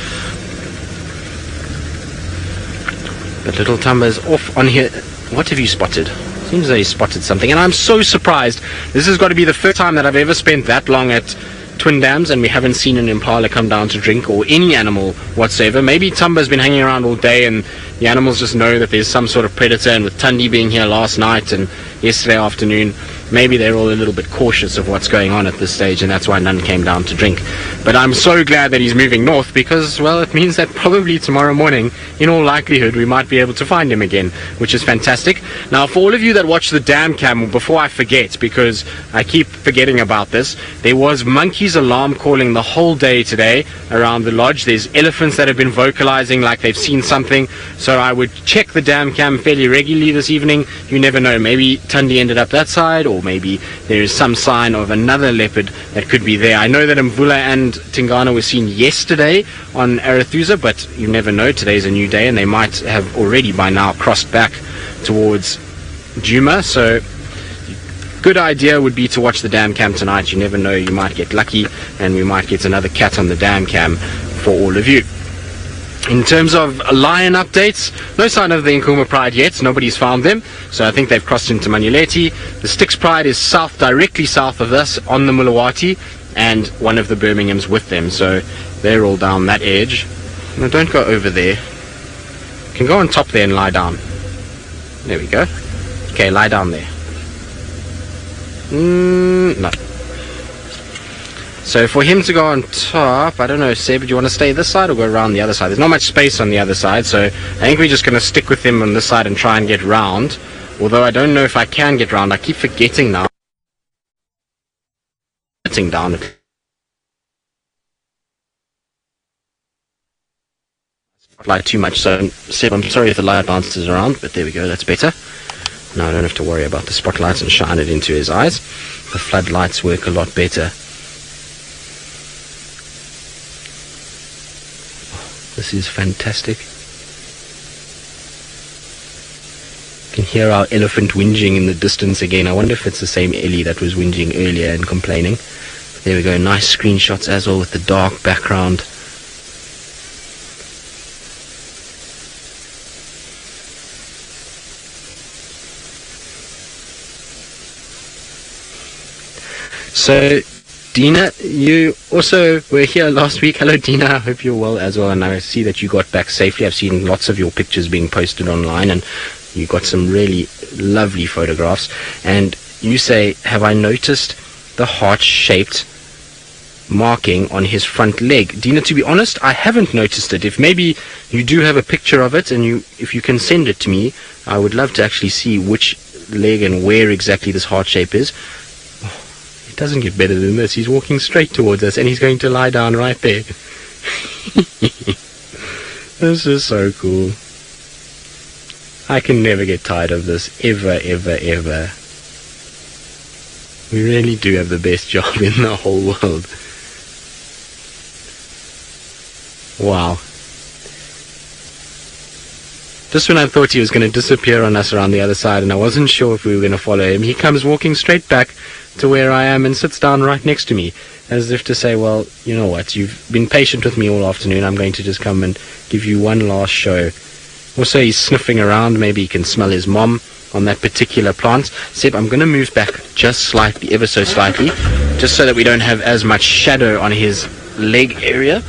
But little Thamba is off on here. What have you spotted? Seems that he spotted something, and I'm so surprised. This has got to be the first time that I've ever spent that long at Twin Dams and we haven't seen an impala come down to drink, or any animal whatsoever. Maybe Thamba's been hanging around all day and the animals just know that there's some sort of predator, and with Thandi being here last night and yesterday afternoon, maybe they're all a little bit cautious of what's going on at this stage, and that's why none came down to drink. But I'm so glad that he's moving north, because, well, it means that probably tomorrow morning, in all likelihood, we might be able to find him again, which is fantastic. Now, for all of you that watch the dam cam, before I forget, because I keep forgetting about this, there was monkeys alarm calling the whole day today around the lodge. There's elephants that have been vocalizing like they've seen something, so I would check the dam cam fairly regularly this evening. You never know, maybe Thandi ended up that side, or maybe there is some sign of another leopard that could be there. I know that Mvula and Tingana were seen yesterday on Arathusa, but you never know. Today's a new day and they might have already by now crossed back towards Djuma. So good idea would be to watch the dam cam tonight. You never know, you might get lucky and we might get another cat on the dam cam for all of you. In terms of lion updates, no sign of the Nkuma Pride yet. Nobody's found them, so I think they've crossed into Manuleti. The Styx Pride is south, directly south of us on the Mulawati, and one of the Birminghams with them, so they're all down that edge. No, don't go over there. You can go on top there and lie down. There we go. Okay, lie down there. No. So for him to go on top, I don't know, Seb, do you want to stay this side or go around the other side? There's not much space on the other side, so I think we're just going to stick with him on this side and try and get round. Although I don't know if I can get round. I keep forgetting now. Sitting down. Spotlight too much, so Seb, I'm sorry if the light bounces around, but there we go, that's better. Now I don't have to worry about the spotlights and shine it into his eyes. The floodlights work a lot better. This is fantastic. You can hear our elephant whinging in the distance again. I wonder if it's the same Ellie that was whinging earlier and complaining. There we go, nice screenshots as well with the dark background. So Dina, you also were here last week. Hello Dina, I hope you're well as well, and I see that you got back safely. I've seen lots of your pictures being posted online and you got some really lovely photographs. And you say, have I noticed the heart-shaped marking on his front leg? Dina, to be honest, I haven't noticed it. If maybe you do have a picture of it and if you can send it to me, I would love to actually see which leg and where exactly this heart shape is. It doesn't get better than this. He's walking straight towards us and he's going to lie down right there. This is so cool. I can never get tired of this, ever, ever, ever. We really do have the best job in the whole world. Wow. Just when I thought he was going to disappear on us around the other side and I wasn't sure if we were going to follow him, he comes walking straight back to where I am and sits down right next to me, as if to say, well, you know what, you've been patient with me all afternoon, I'm going to just come and give you one last show. Also, he's sniffing around, maybe he can smell his mom on that particular plant. Seb, I'm going to move back just slightly, ever so slightly, just so that we don't have as much shadow on his leg area.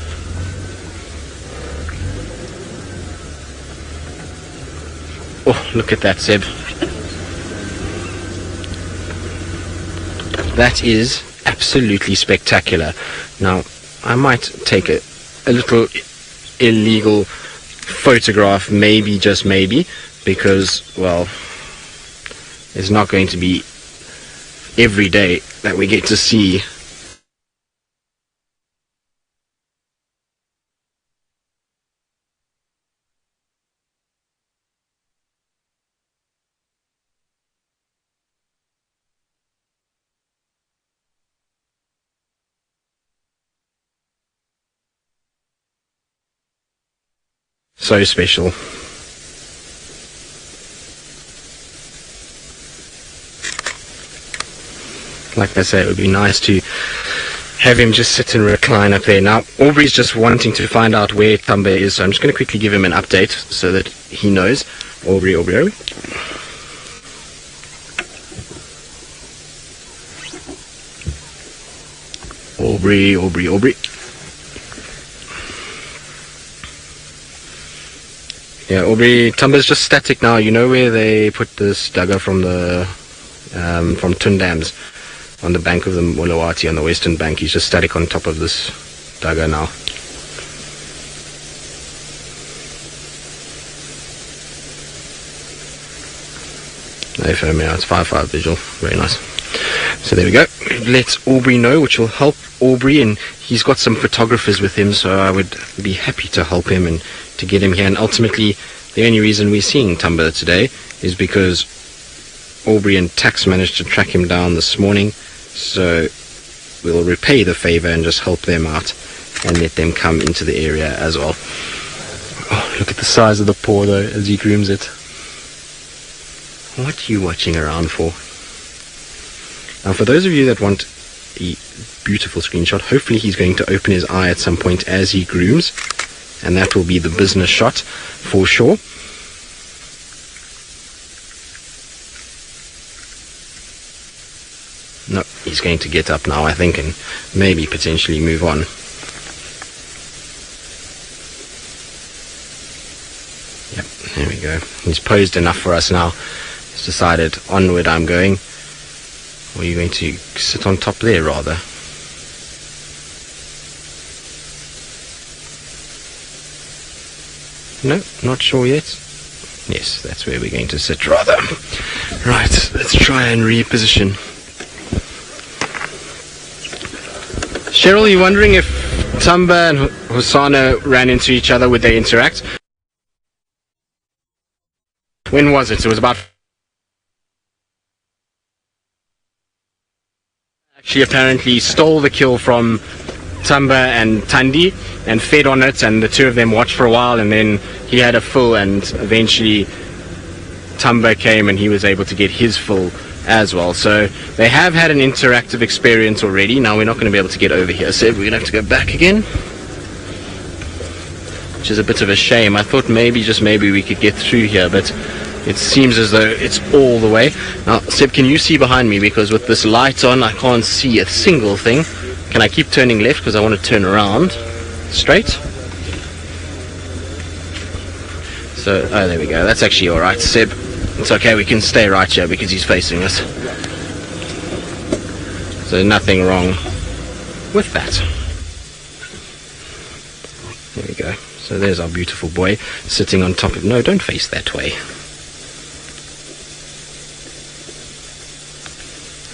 Oh, look at that, Seb. That is absolutely spectacular. Now, I might take a little illegal photograph, maybe, just maybe, because, well, it's not going to be every day that we get to see so special. Like I say, it would be nice to have him just sit and recline up there. Now, Aubrey's just wanting to find out where Thamba is, so I'm just going to quickly give him an update so that he knows. Aubrey. Aubrey. Yeah, Aubrey, Thamba's just static now. You know where they put this dagger from the from Tundams on the bank of the Mulawati on the western bank? He's just static on top of this dagger now. They found me out. It's 5/5 visual. Very nice. So there we go. Let Aubrey know, which will help Aubrey, and he's got some photographers with him, so I would be happy to help him and to get him here. And ultimately, the only reason we're seeing Thamba today is because Aubrey and Tax managed to track him down this morning, so we'll repay the favor and just help them out and let them come into the area as well. Oh, look at the size of the paw though as he grooms it. What are you watching around for? Now, for those of you that want a beautiful screenshot, hopefully he's going to open his eye at some point as he grooms, and that will be the business shot for sure. No, he's going to get up now, I think, and maybe potentially move on. Yep, there we go. He's posed enough for us now. He's decided, onward I'm going. Or are you going to sit on top there, rather? No, not sure yet. Yes, that's where we're going to sit, rather. Right, let's try and reposition. Cheryl, you wondering if Thamba and Hosana ran into each other, would they interact? When was it? It was about... She apparently stole the kill from Thamba and Thandi and fed on it, and the two of them watched for a while, and then he had a fill, and eventually Thamba came and he was able to get his fill as well. So they have had an interactive experience already. Now we're not going to be able to get over here, so we're going to have to go back again, which is a bit of a shame. I thought maybe, just maybe, we could get through here, but it seems as though it's all the way. Now, Seb, can you see behind me? Because with this light on, I can't see a single thing. Can I keep turning left? Because I want to turn around straight. So, oh, there we go. That's actually all right, Seb. It's okay, we can stay right here because he's facing us. So nothing wrong with that. There we go. So there's our beautiful boy sitting on top of... No, don't face that way.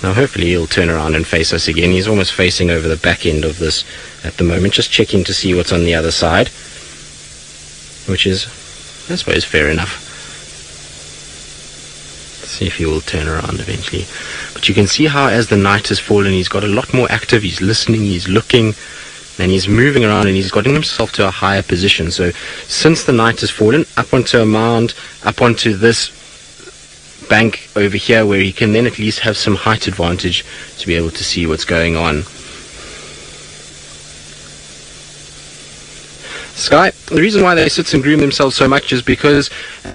Now hopefully he'll turn around and face us again. He's almost facing over the back end of this at the moment, just checking to see what's on the other side, which is, I suppose, fair enough. See if he will turn around eventually. But you can see how as the night has fallen, he's got a lot more active. He's listening, he's looking, and he's moving around, and he's gotten himself to a higher position. So since the night has fallen, up onto a mound, up onto this bank over here, where he can then at least have some height advantage to be able to see what's going on. Sky, the reason why they sit and groom themselves so much is because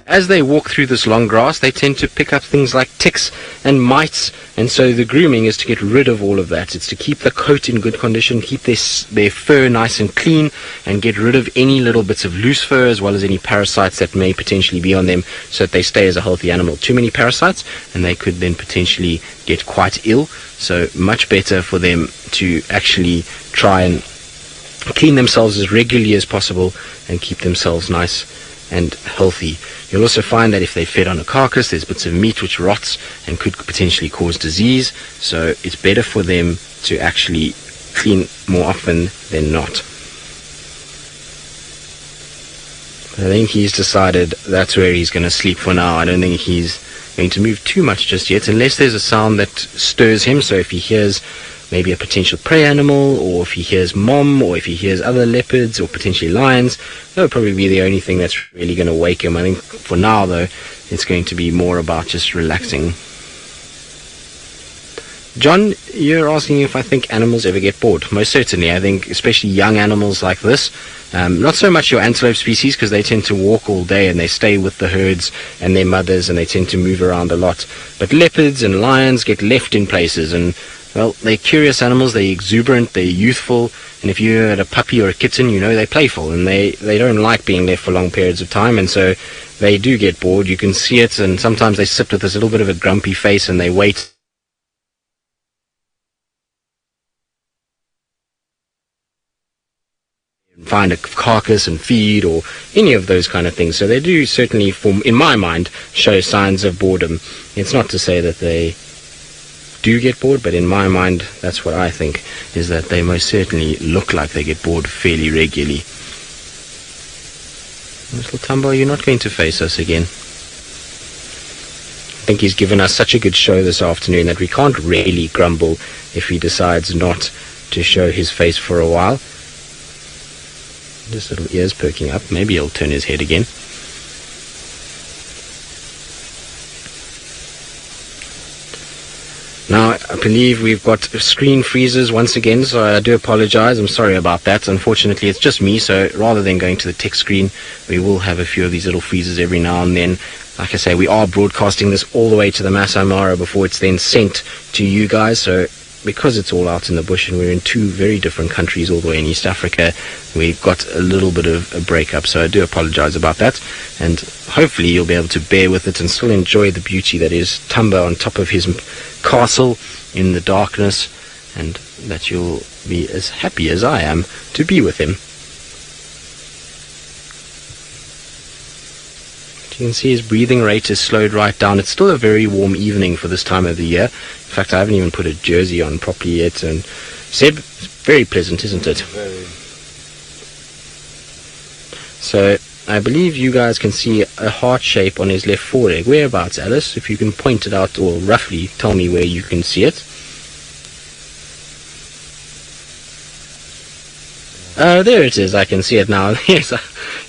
as they walk through this long grass, they tend to pick up things like ticks and mites, and so the grooming is to get rid of all of that. It's to keep the coat in good condition, keep their fur nice and clean, and get rid of any little bits of loose fur as well as any parasites that may potentially be on them, so that they stay as a healthy animal. Too many parasites and they could then potentially get quite ill, so much better for them to actually try and clean themselves as regularly as possible and keep themselves nice and healthy. You'll also find that if they fed on a carcass, there's bits of meat which rots and could potentially cause disease, so it's better for them to actually clean more often than not. I think he's decided that's where he's going to sleep for now. I don't think he's going to move too much just yet, unless there's a sound that stirs him. So if he hears maybe a potential prey animal, or if he hears mom, or if he hears other leopards or potentially lions, that would probably be the only thing that's really going to wake him. I think for now, though, it's going to be more about just relaxing. John, you're asking if I think animals ever get bored. Most certainly. I think especially young animals like this, not so much your antelope species, because they tend to walk all day and they stay with the herds and their mothers, and they tend to move around a lot. But leopards and lions get left in places, and well, they're curious animals, they're exuberant, they're youthful, and if you had a puppy or a kitten, you know they're playful, and they don't like being left for long periods of time, and so they do get bored. You can see it, and sometimes they sit with this little bit of a grumpy face and they wait. Find a carcass and feed, or any of those kind of things. So they do certainly, in my mind, show signs of boredom. It's not to say that they do get bored, but in my mind, that's what I think, is that they most certainly look like they get bored fairly regularly. Little Thamba, you're not going to face us again. I think he's given us such a good show this afternoon that we can't really grumble if he decides not to show his face for a while. Just little ears perking up. Maybe he'll turn his head again. I believe we've got screen freezes once again, so I do apologize. I'm sorry about that. Unfortunately, it's just me, so rather than going to the tech screen, we will have a few of these little freezes every now and then. Like I say, we are broadcasting this all the way to the Masai Mara before it's then sent to you guys, so because it's all out in the bush and we're in two very different countries all the way in East Africa, we've got a little bit of a breakup, so I do apologize about that, and hopefully you'll be able to bear with it and still enjoy the beauty that is Thamba on top of his castle in the darkness, and that you'll be as happy as I am to be with him. You can see his breathing rate is slowed right down. It's still a very warm evening for this time of the year. In fact, I haven't even put a jersey on properly yet. And Seb, it's very pleasant, isn't it? Very. So I believe you guys can see a heart shape on his left foreleg. Whereabouts, Alice? If you can point it out, or roughly tell me where you can see it. There it is. I can see it now. Yes,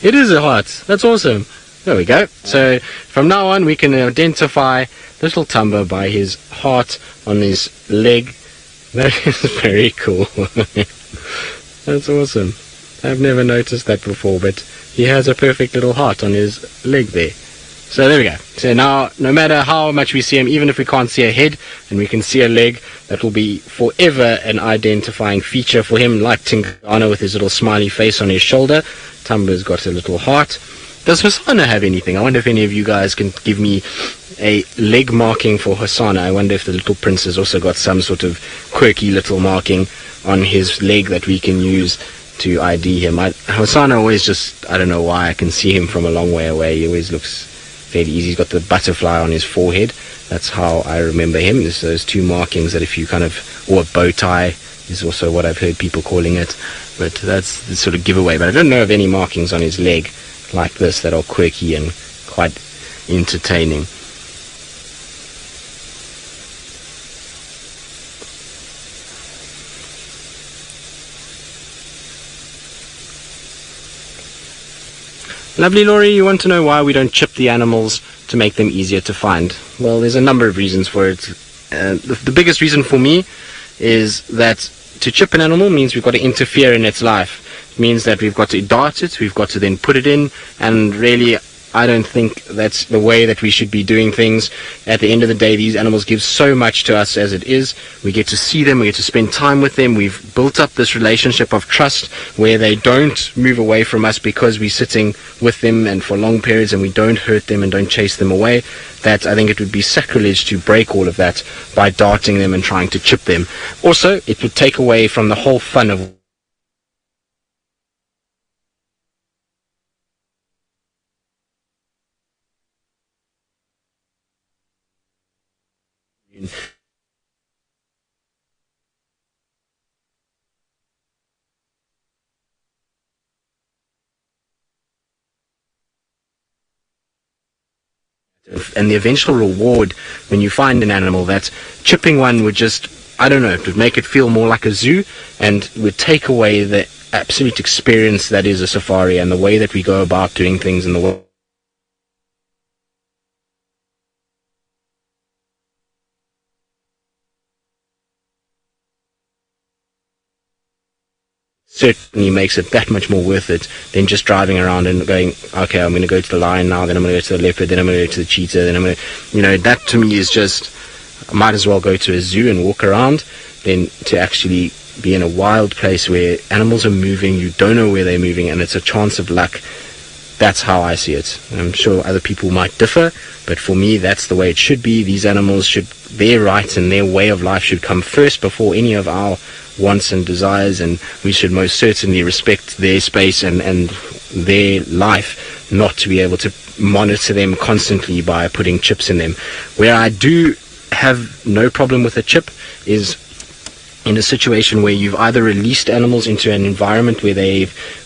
it is a heart. That's awesome. There we go. So from now on we can identify little Thamba by his heart on his leg. That is very cool. That's awesome. I've never noticed that before, but he has a perfect little heart on his leg there. So there we go. So now, no matter how much we see him, even if we can't see a head and we can see a leg, that will be forever an identifying feature for him, like Tingana with his little smiley face on his shoulder. Thamba's got a little heart. Does Hosanna have anything? I wonder if any of you guys can give me a leg marking for Hosanna. I wonder if the little prince has also got some sort of quirky little marking on his leg that we can use to ID him. Hosanna always just, I don't know why, I can see him from a long way away. He always looks fairly easy. He's got the butterfly on his forehead. That's how I remember him. There's those two markings that if you kind of, or a bow tie is also what I've heard people calling it. But that's the sort of giveaway. But I don't know of any markings on his leg like this that are quirky and quite entertaining. Lovely Laurie, you want to know why we don't chip the animals to make them easier to find? Well, there's a number of reasons for it. The biggest reason for me is that to chip an animal means we've got to interfere in its life. It means that we've got to dart it, we've got to then put it in, and really I don't think that's the way that we should be doing things. At the end of the day, these animals give so much to us as it is. We get to see them, we get to spend time with them. We've built up this relationship of trust where they don't move away from us because we're sitting with them and for long periods, and we don't hurt them and don't chase them away. That I think it would be sacrilege to break all of that by darting them and trying to chip them. Also, it would take away from the whole fun of and the eventual reward when you find an animal. That chipping one would just, I don't know, it would make it feel more like a zoo and would take away the absolute experience that is a safari and the way that we go about doing things in the world. Certainly makes it that much more worth it than just driving around and going, okay, I'm going to go to the lion now, then I'm going to go to the leopard, then I'm going to go to the cheetah, then I'm going to, that to me is just, I might as well go to a zoo and walk around than to actually be in a wild place where animals are moving, you don't know where they're moving, and it's a chance of luck. That's how I see it. I'm sure other people might differ, but for me, that's the way it should be. These animals should, their rights and their way of life should come first before any of our wants and desires, and we should most certainly respect their space and their life, not to be able to monitor them constantly by putting chips in them. Where I do have no problem with a chip is in a situation where you've either released animals into an environment where they've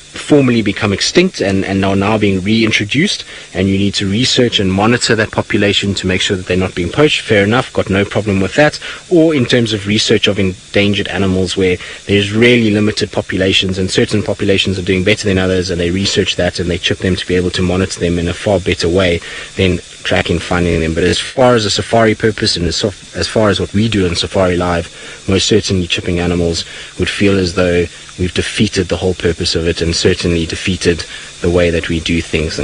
formally become extinct and are now being reintroduced, and you need to research and monitor that population to make sure that they're not being poached. Fair enough, got no problem with that. Or in terms of research of endangered animals where there's really limited populations and certain populations are doing better than others, and they research that and they chip them to be able to monitor them in a far better way, then track in finding them. But as far as a safari purpose and as far as what we do on Safari Live, most certainly chipping animals would feel as though we've defeated the whole purpose of it, and certainly defeated the way that we do things.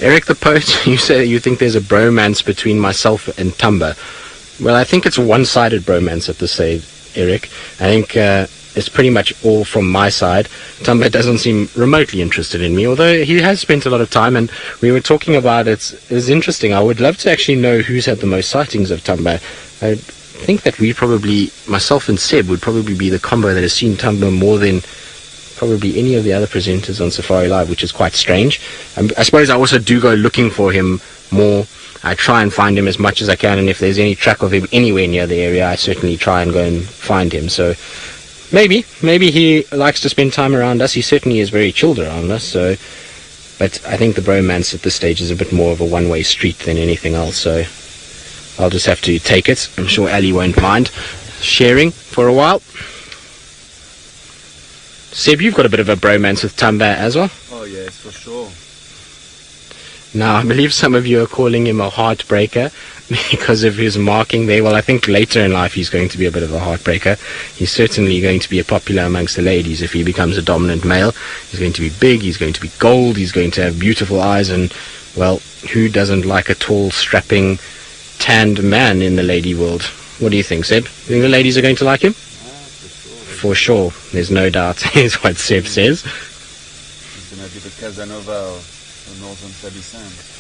Eric the Poet, you say you think there's a bromance between myself and Thamba. Well, I think it's a one-sided bromance at this stage, Eric. I think it's pretty much all from my side. Thamba doesn't seem remotely interested in me, although he has spent a lot of time, and we were talking about it. It was interesting. I would love to actually know who's had the most sightings of Thamba. I think that we probably, myself and Seb, would probably be the combo that has seen Thamba more than probably any of the other presenters on Safari Live, which is quite strange. I suppose I also do go looking for him more. I try and find him as much as I can, and if there's any track of him anywhere near the area, I certainly try and go and find him. So maybe he likes to spend time around us. He certainly is very chilled around us. So, but I think the bromance at this stage is a bit more of a one-way street than anything else. So I'll just have to take it. I'm sure Ali won't mind sharing for a while. Seb, you've got a bit of a bromance with Thamba as well. Oh yes, for sure. Now, I believe some of you are calling him a heartbreaker because of his marking there. Well, I think later in life he's going to be a bit of a heartbreaker. He's certainly going to be popular amongst the ladies if he becomes a dominant male. He's going to be big, he's going to be gold, he's going to have beautiful eyes, and, well, who doesn't like a tall, strapping, tanned man in the lady world? What do you think, Seb? You think the ladies are going to like him? For sure, there's no doubt, is what Seb says. He's going to be the Casanova of the northern Sabi sands.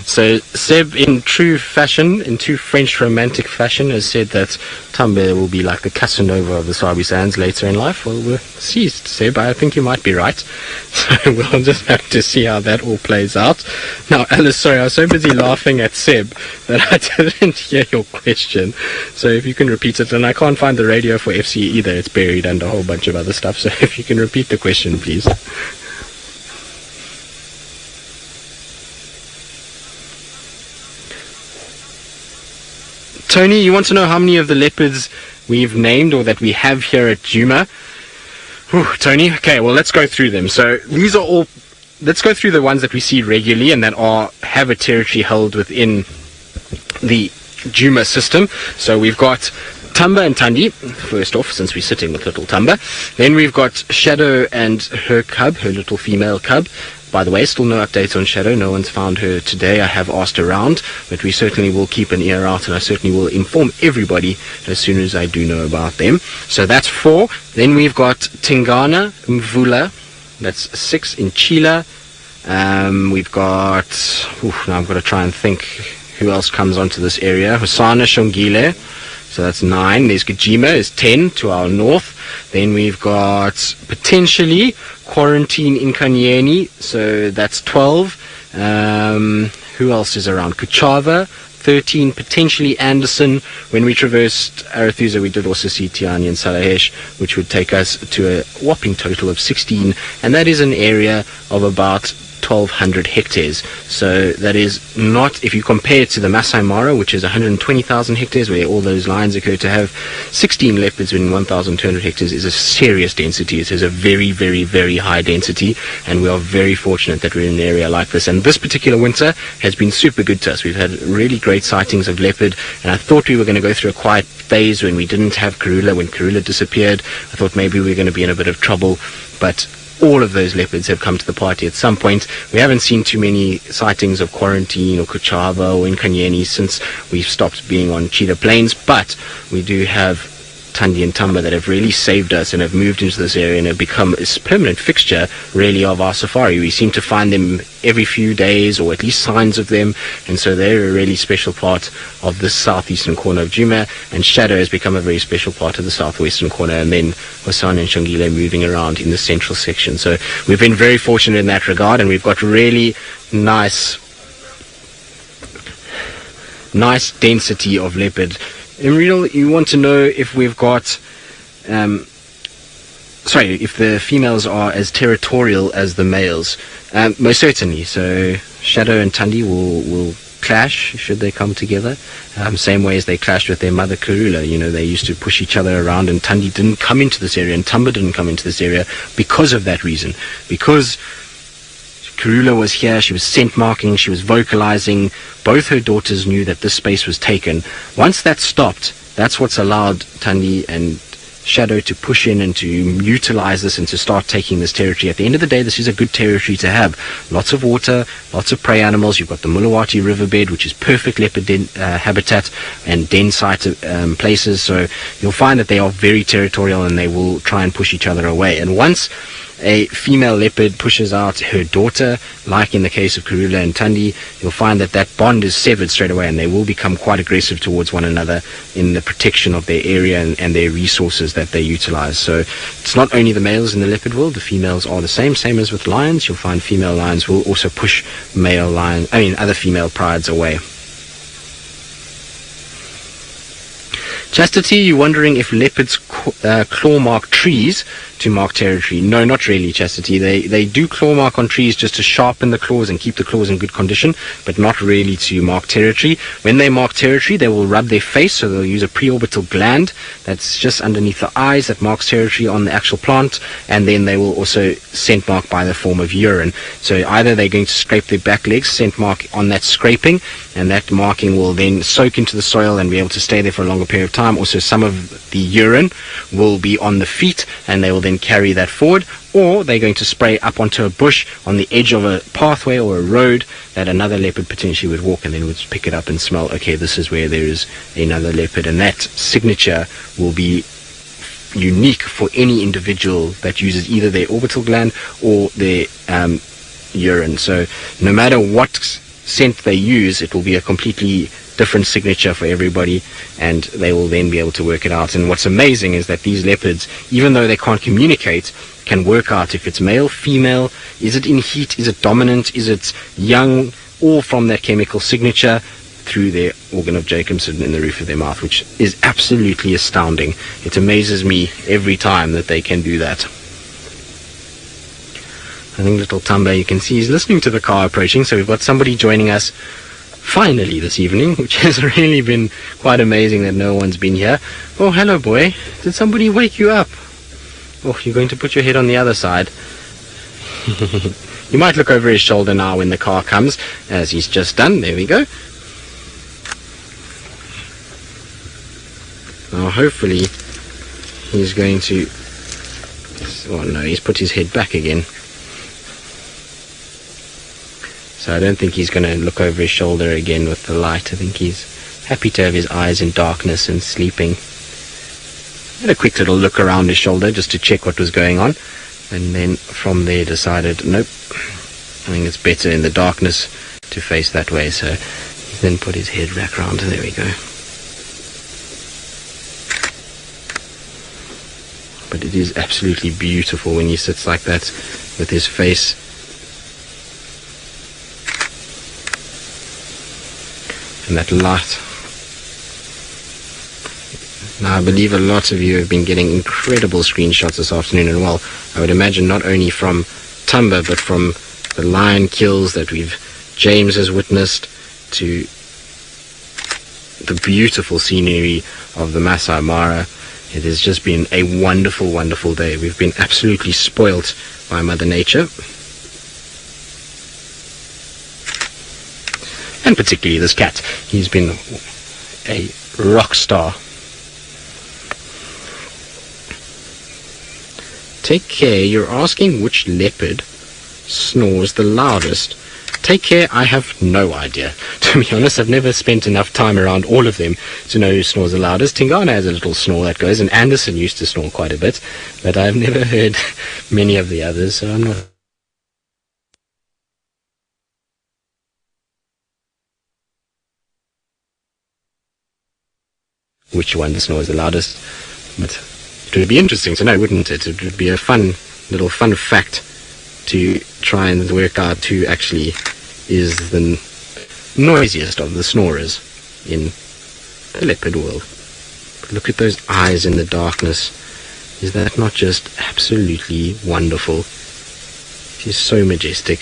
So Seb, in true fashion, in true French romantic fashion, has said that Thamba will be like the Casanova of the Sabi sands later in life. Well, we'll see, Seb. I think you might be right. So we'll just have to see how that all plays out. Now, Alice, sorry, I was so busy laughing at Seb that I didn't hear your question. So if you can repeat it, and I can't find the radio for FC either. It's buried under a whole bunch of other stuff. So if you can repeat the question, please. Tony, you want to know how many of the leopards we've named or that we have here at Djuma? Whew, Tony, okay, well, let's go through them. So these are all, let's go through the ones that we see regularly and that have a territory held within the Djuma system. So we've got Thamba and Thandi, first off, since we're sitting with little Thamba. Then we've got Shadow and her cub, her little female cub. By the way, still no updates on Shadow. No one's found her today. I have asked around, but we certainly will keep an ear out, and I certainly will inform everybody as soon as I do know about them. So that's 4. Then we've got Tingana, Mvula. That's 6 in Chila. We've got... now I've got to try and think who else comes onto this area. Hosana Shongile. So that's 9. There's Gajima is 10 to our north. Then we've got potentially Quarantine in Kanyeni. So that's 12. Who else is around? Kuchava, 13. Potentially Anderson. When we traversed Arathusa, we did also see Tiani and Salahesh, which would take us to a whopping total of 16. And that is an area of about 1,200 hectares. So that is not, if you compare it to the Masai Mara, which is 120,000 hectares, where all those lions occur, to have 16 leopards in 1,200 hectares is a serious density. It is a very, very, very high density, and we are very fortunate that we're in an area like this. And this particular winter has been super good to us. We've had really great sightings of leopard, and I thought we were going to go through a quiet phase when we didn't have Karula, when Karula disappeared. I thought maybe we were going to be in a bit of trouble, but all of those leopards have come to the party at some point. We haven't seen too many sightings of Quarantine or Kuchava or Nkanyeni since we've stopped being on Cheetah Plains, but we do have Thandi and Thamba that have really saved us and have moved into this area and have become a permanent fixture, really, of our safari. We seem to find them every few days, or at least signs of them, and so they're a really special part of the southeastern corner of Djuma, and Shadow has become a very special part of the southwestern corner, and then Hosan and Shangile moving around in the central section. So we've been very fortunate in that regard, and we've got really nice density of leopard. In real, you want to know if we've got, if the females are as territorial as the males. Most certainly. So Shadow and Thandi will clash should they come together. Same way as they clashed with their mother Kruger. You know, they used to push each other around, and Thandi didn't come into this area, and Thamba didn't come into this area because of that reason. Because Kruger was here, she was scent marking, she was vocalizing. Both her daughters knew that this space was taken. Once that stopped, that's what's allowed Thandi and Shadow to push in and to utilize this and to start taking this territory. At the end of the day, this is a good territory to have. Lots of water, lots of prey animals. You've got the Mulawati riverbed, which is perfect leopard habitat and den site places. So you'll find that they are very territorial, and they will try and push each other away. And once a female leopard pushes out her daughter, like in the case of Kruger and Thandi, you'll find that that bond is severed straight away, and they will become quite aggressive towards one another in the protection of their area and their resources that they utilize. So it's not only the males in the leopard world, the females are the same as with lions. You'll find female lions will also push other female prides away. Chastity, you're wondering if leopards claw mark trees to mark territory. No, not really, Chastity. They do claw mark on trees just to sharpen the claws and keep the claws in good condition, but not really to mark territory. When they mark territory, they will rub their face, so they'll use a preorbital gland that's just underneath the eyes that marks territory on the actual plant, and then they will also scent mark by the form of urine. So either they're going to scrape their back legs, scent mark on that scraping, and that marking will then soak into the soil and be able to stay there for a longer period of time. Also, some of the urine will be on the feet, and they will then carry that forward, or they're going to spray up onto a bush on the edge of a pathway or a road that another leopard potentially would walk, and then would pick it up and smell, okay, this is where there is another leopard, and that signature will be unique for any individual that uses either their orbital gland or their urine. So no matter what scent they use, it will be a completely different signature for everybody, and they will then be able to work it out. And what's amazing is that these leopards, even though they can't communicate, can work out if it's male, female, is it in heat, is it dominant, is it young, all from that chemical signature through their organ of Jacobson in the roof of their mouth, which is absolutely astounding. It amazes me every time that they can do that. I think little Thamba, you can see, he's listening to the car approaching, so we've got somebody joining us finally this evening, which has really been quite amazing that no one's been here. Oh, hello boy. Did somebody wake you up? Oh, you're going to put your head on the other side. You might look over his shoulder now when the car comes, as he's just done. There we go. Now hopefully he's going to... Oh no, he's put his head back again. So I don't think he's going to look over his shoulder again with the light. I think he's happy to have his eyes in darkness and sleeping. Had a quick little look around his shoulder just to check what was going on, and then from there decided, nope, I think it's better in the darkness to face that way. So he then put his head back round, and there we go. But it is absolutely beautiful when he sits like that with his face. And that light. Now, I believe a lot of you have been getting incredible screenshots this afternoon, and well, I would imagine not only from Thamba, but from the lion kills that James has witnessed, to the beautiful scenery of the Masai Mara. It has just been a wonderful, wonderful day. We've been absolutely spoilt by Mother Nature. And particularly this cat. He's been a rock star. Take care, you're asking which leopard snores the loudest. Take care, I have no idea. To be honest, I've never spent enough time around all of them to know who snores the loudest. Tingana has a little snore that goes, and Anderson used to snore quite a bit, but I've never heard many of the others, so I'm not... which one snores the loudest, but it would be interesting to know, wouldn't it? It would be a little fun fact to try and work out who actually is the noisiest of the snorers in the leopard world. But look at those eyes in the darkness. Is that not just absolutely wonderful? It is so majestic.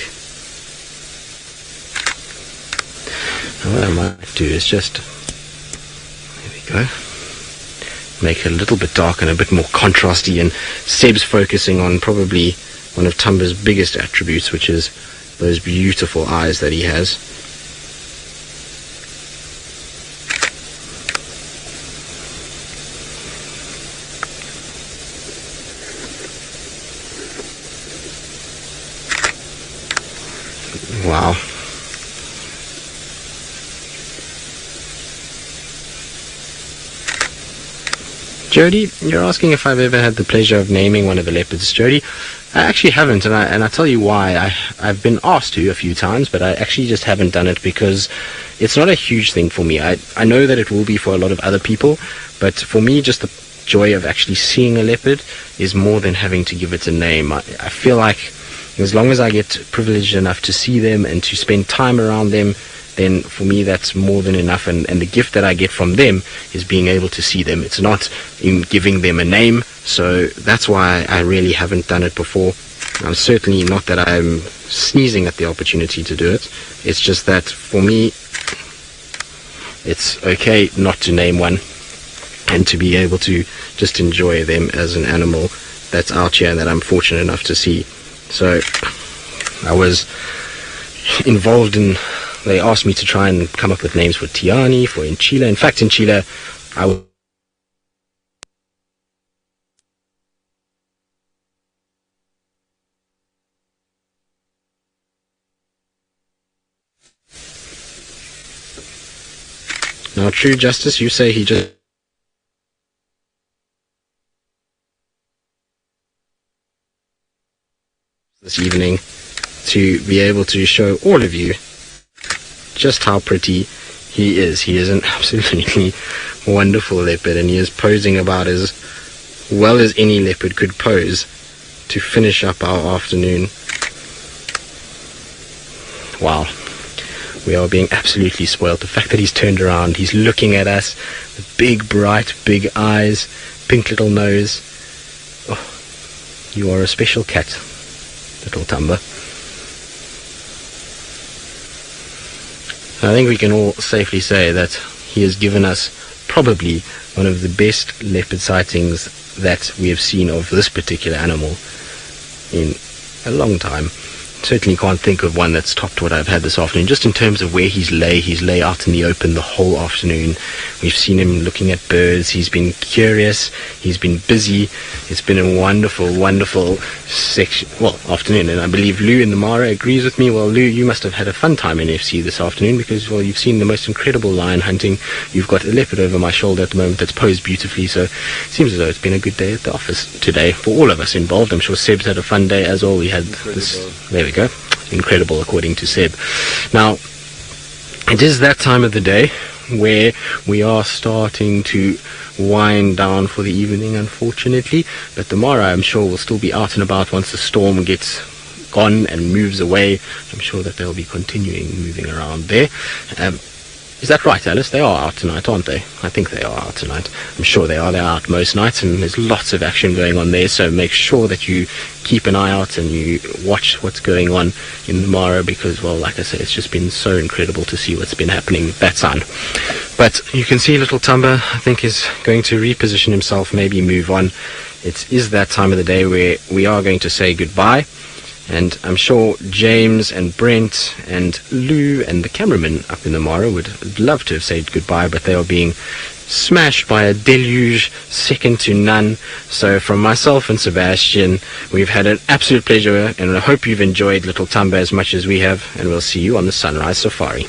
And what I might do is just, there we go, make it a little bit darker and a bit more contrasty, and Seb's focusing on probably one of Thamba's biggest attributes, which is those beautiful eyes that he has. Wow. Jody, you're asking if I've ever had the pleasure of naming one of the leopards. Jody, I actually haven't, and I tell you why. I've been asked to a few times, but I actually just haven't done it because it's not a huge thing for me. I know that it will be for a lot of other people, but for me, just the joy of actually seeing a leopard is more than having to give it a name. I feel like as long as I get privileged enough to see them and to spend time around them, then for me that's more than enough, and the gift that I get from them is being able to see them. It's not in giving them a name, so that's why I really haven't done it before. I'm certainly not that I'm sneezing at the opportunity to do it. It's just that for me it's okay not to name one and to be able to just enjoy them as an animal that's out here and that I'm fortunate enough to see. So I was involved in, they asked me to try and come up with names for Tiani, for Inchila. In fact, Inchila, Now, True Justice, you say he just this evening to be able to show all of you just how pretty he is. He is an absolutely wonderful leopard, and he is posing about as well as any leopard could pose to finish up our afternoon. Wow, we are being absolutely spoiled. The fact that he's turned around, he's looking at us, the big bright big eyes, pink little nose. Oh, you are a special cat, little Thamba. I think we can all safely say that he has given us probably one of the best leopard sightings that we have seen of this particular animal in a long time. Certainly can't think of one that's topped what I've had this afternoon. Just in terms of where he's lay out in the open the whole afternoon. We've seen him looking at birds. He's been curious. He's been busy. It's been a wonderful afternoon. And I believe Lou in the Mara agrees with me. Well, Lou, you must have had a fun time in FC this afternoon because, well, you've seen the most incredible lion hunting. You've got a leopard over my shoulder at the moment that's posed beautifully. So it seems as though it's been a good day at the office today for all of us involved. I'm sure Seb's had a fun day as well. We had this. There we go. Incredible, according to Seb. Now, it is that time of the day where we are starting to wind down for the evening, unfortunately. But tomorrow, I'm sure, we'll still be out and about once the storm gets gone and moves away. I'm sure that they'll be continuing moving around there. Is that right, Alice? They are out tonight, aren't they? I think they are out tonight. I'm sure they are. They're out most nights, and there's lots of action going on there, so make sure that you keep an eye out and you watch what's going on in the Mara, because, well, like I said, it's just been so incredible to see what's been happening with that sun. But you can see little Thamba, I think, is going to reposition himself, maybe move on. It is that time of the day where we are going to say goodbye. And I'm sure James and Brent and Lou and the cameraman up in the Mara would love to have said goodbye, but they are being smashed by a deluge second to none. So from myself and Sebastian, we've had an absolute pleasure, and I hope you've enjoyed little Thamba as much as we have, and we'll see you on the Sunrise Safari.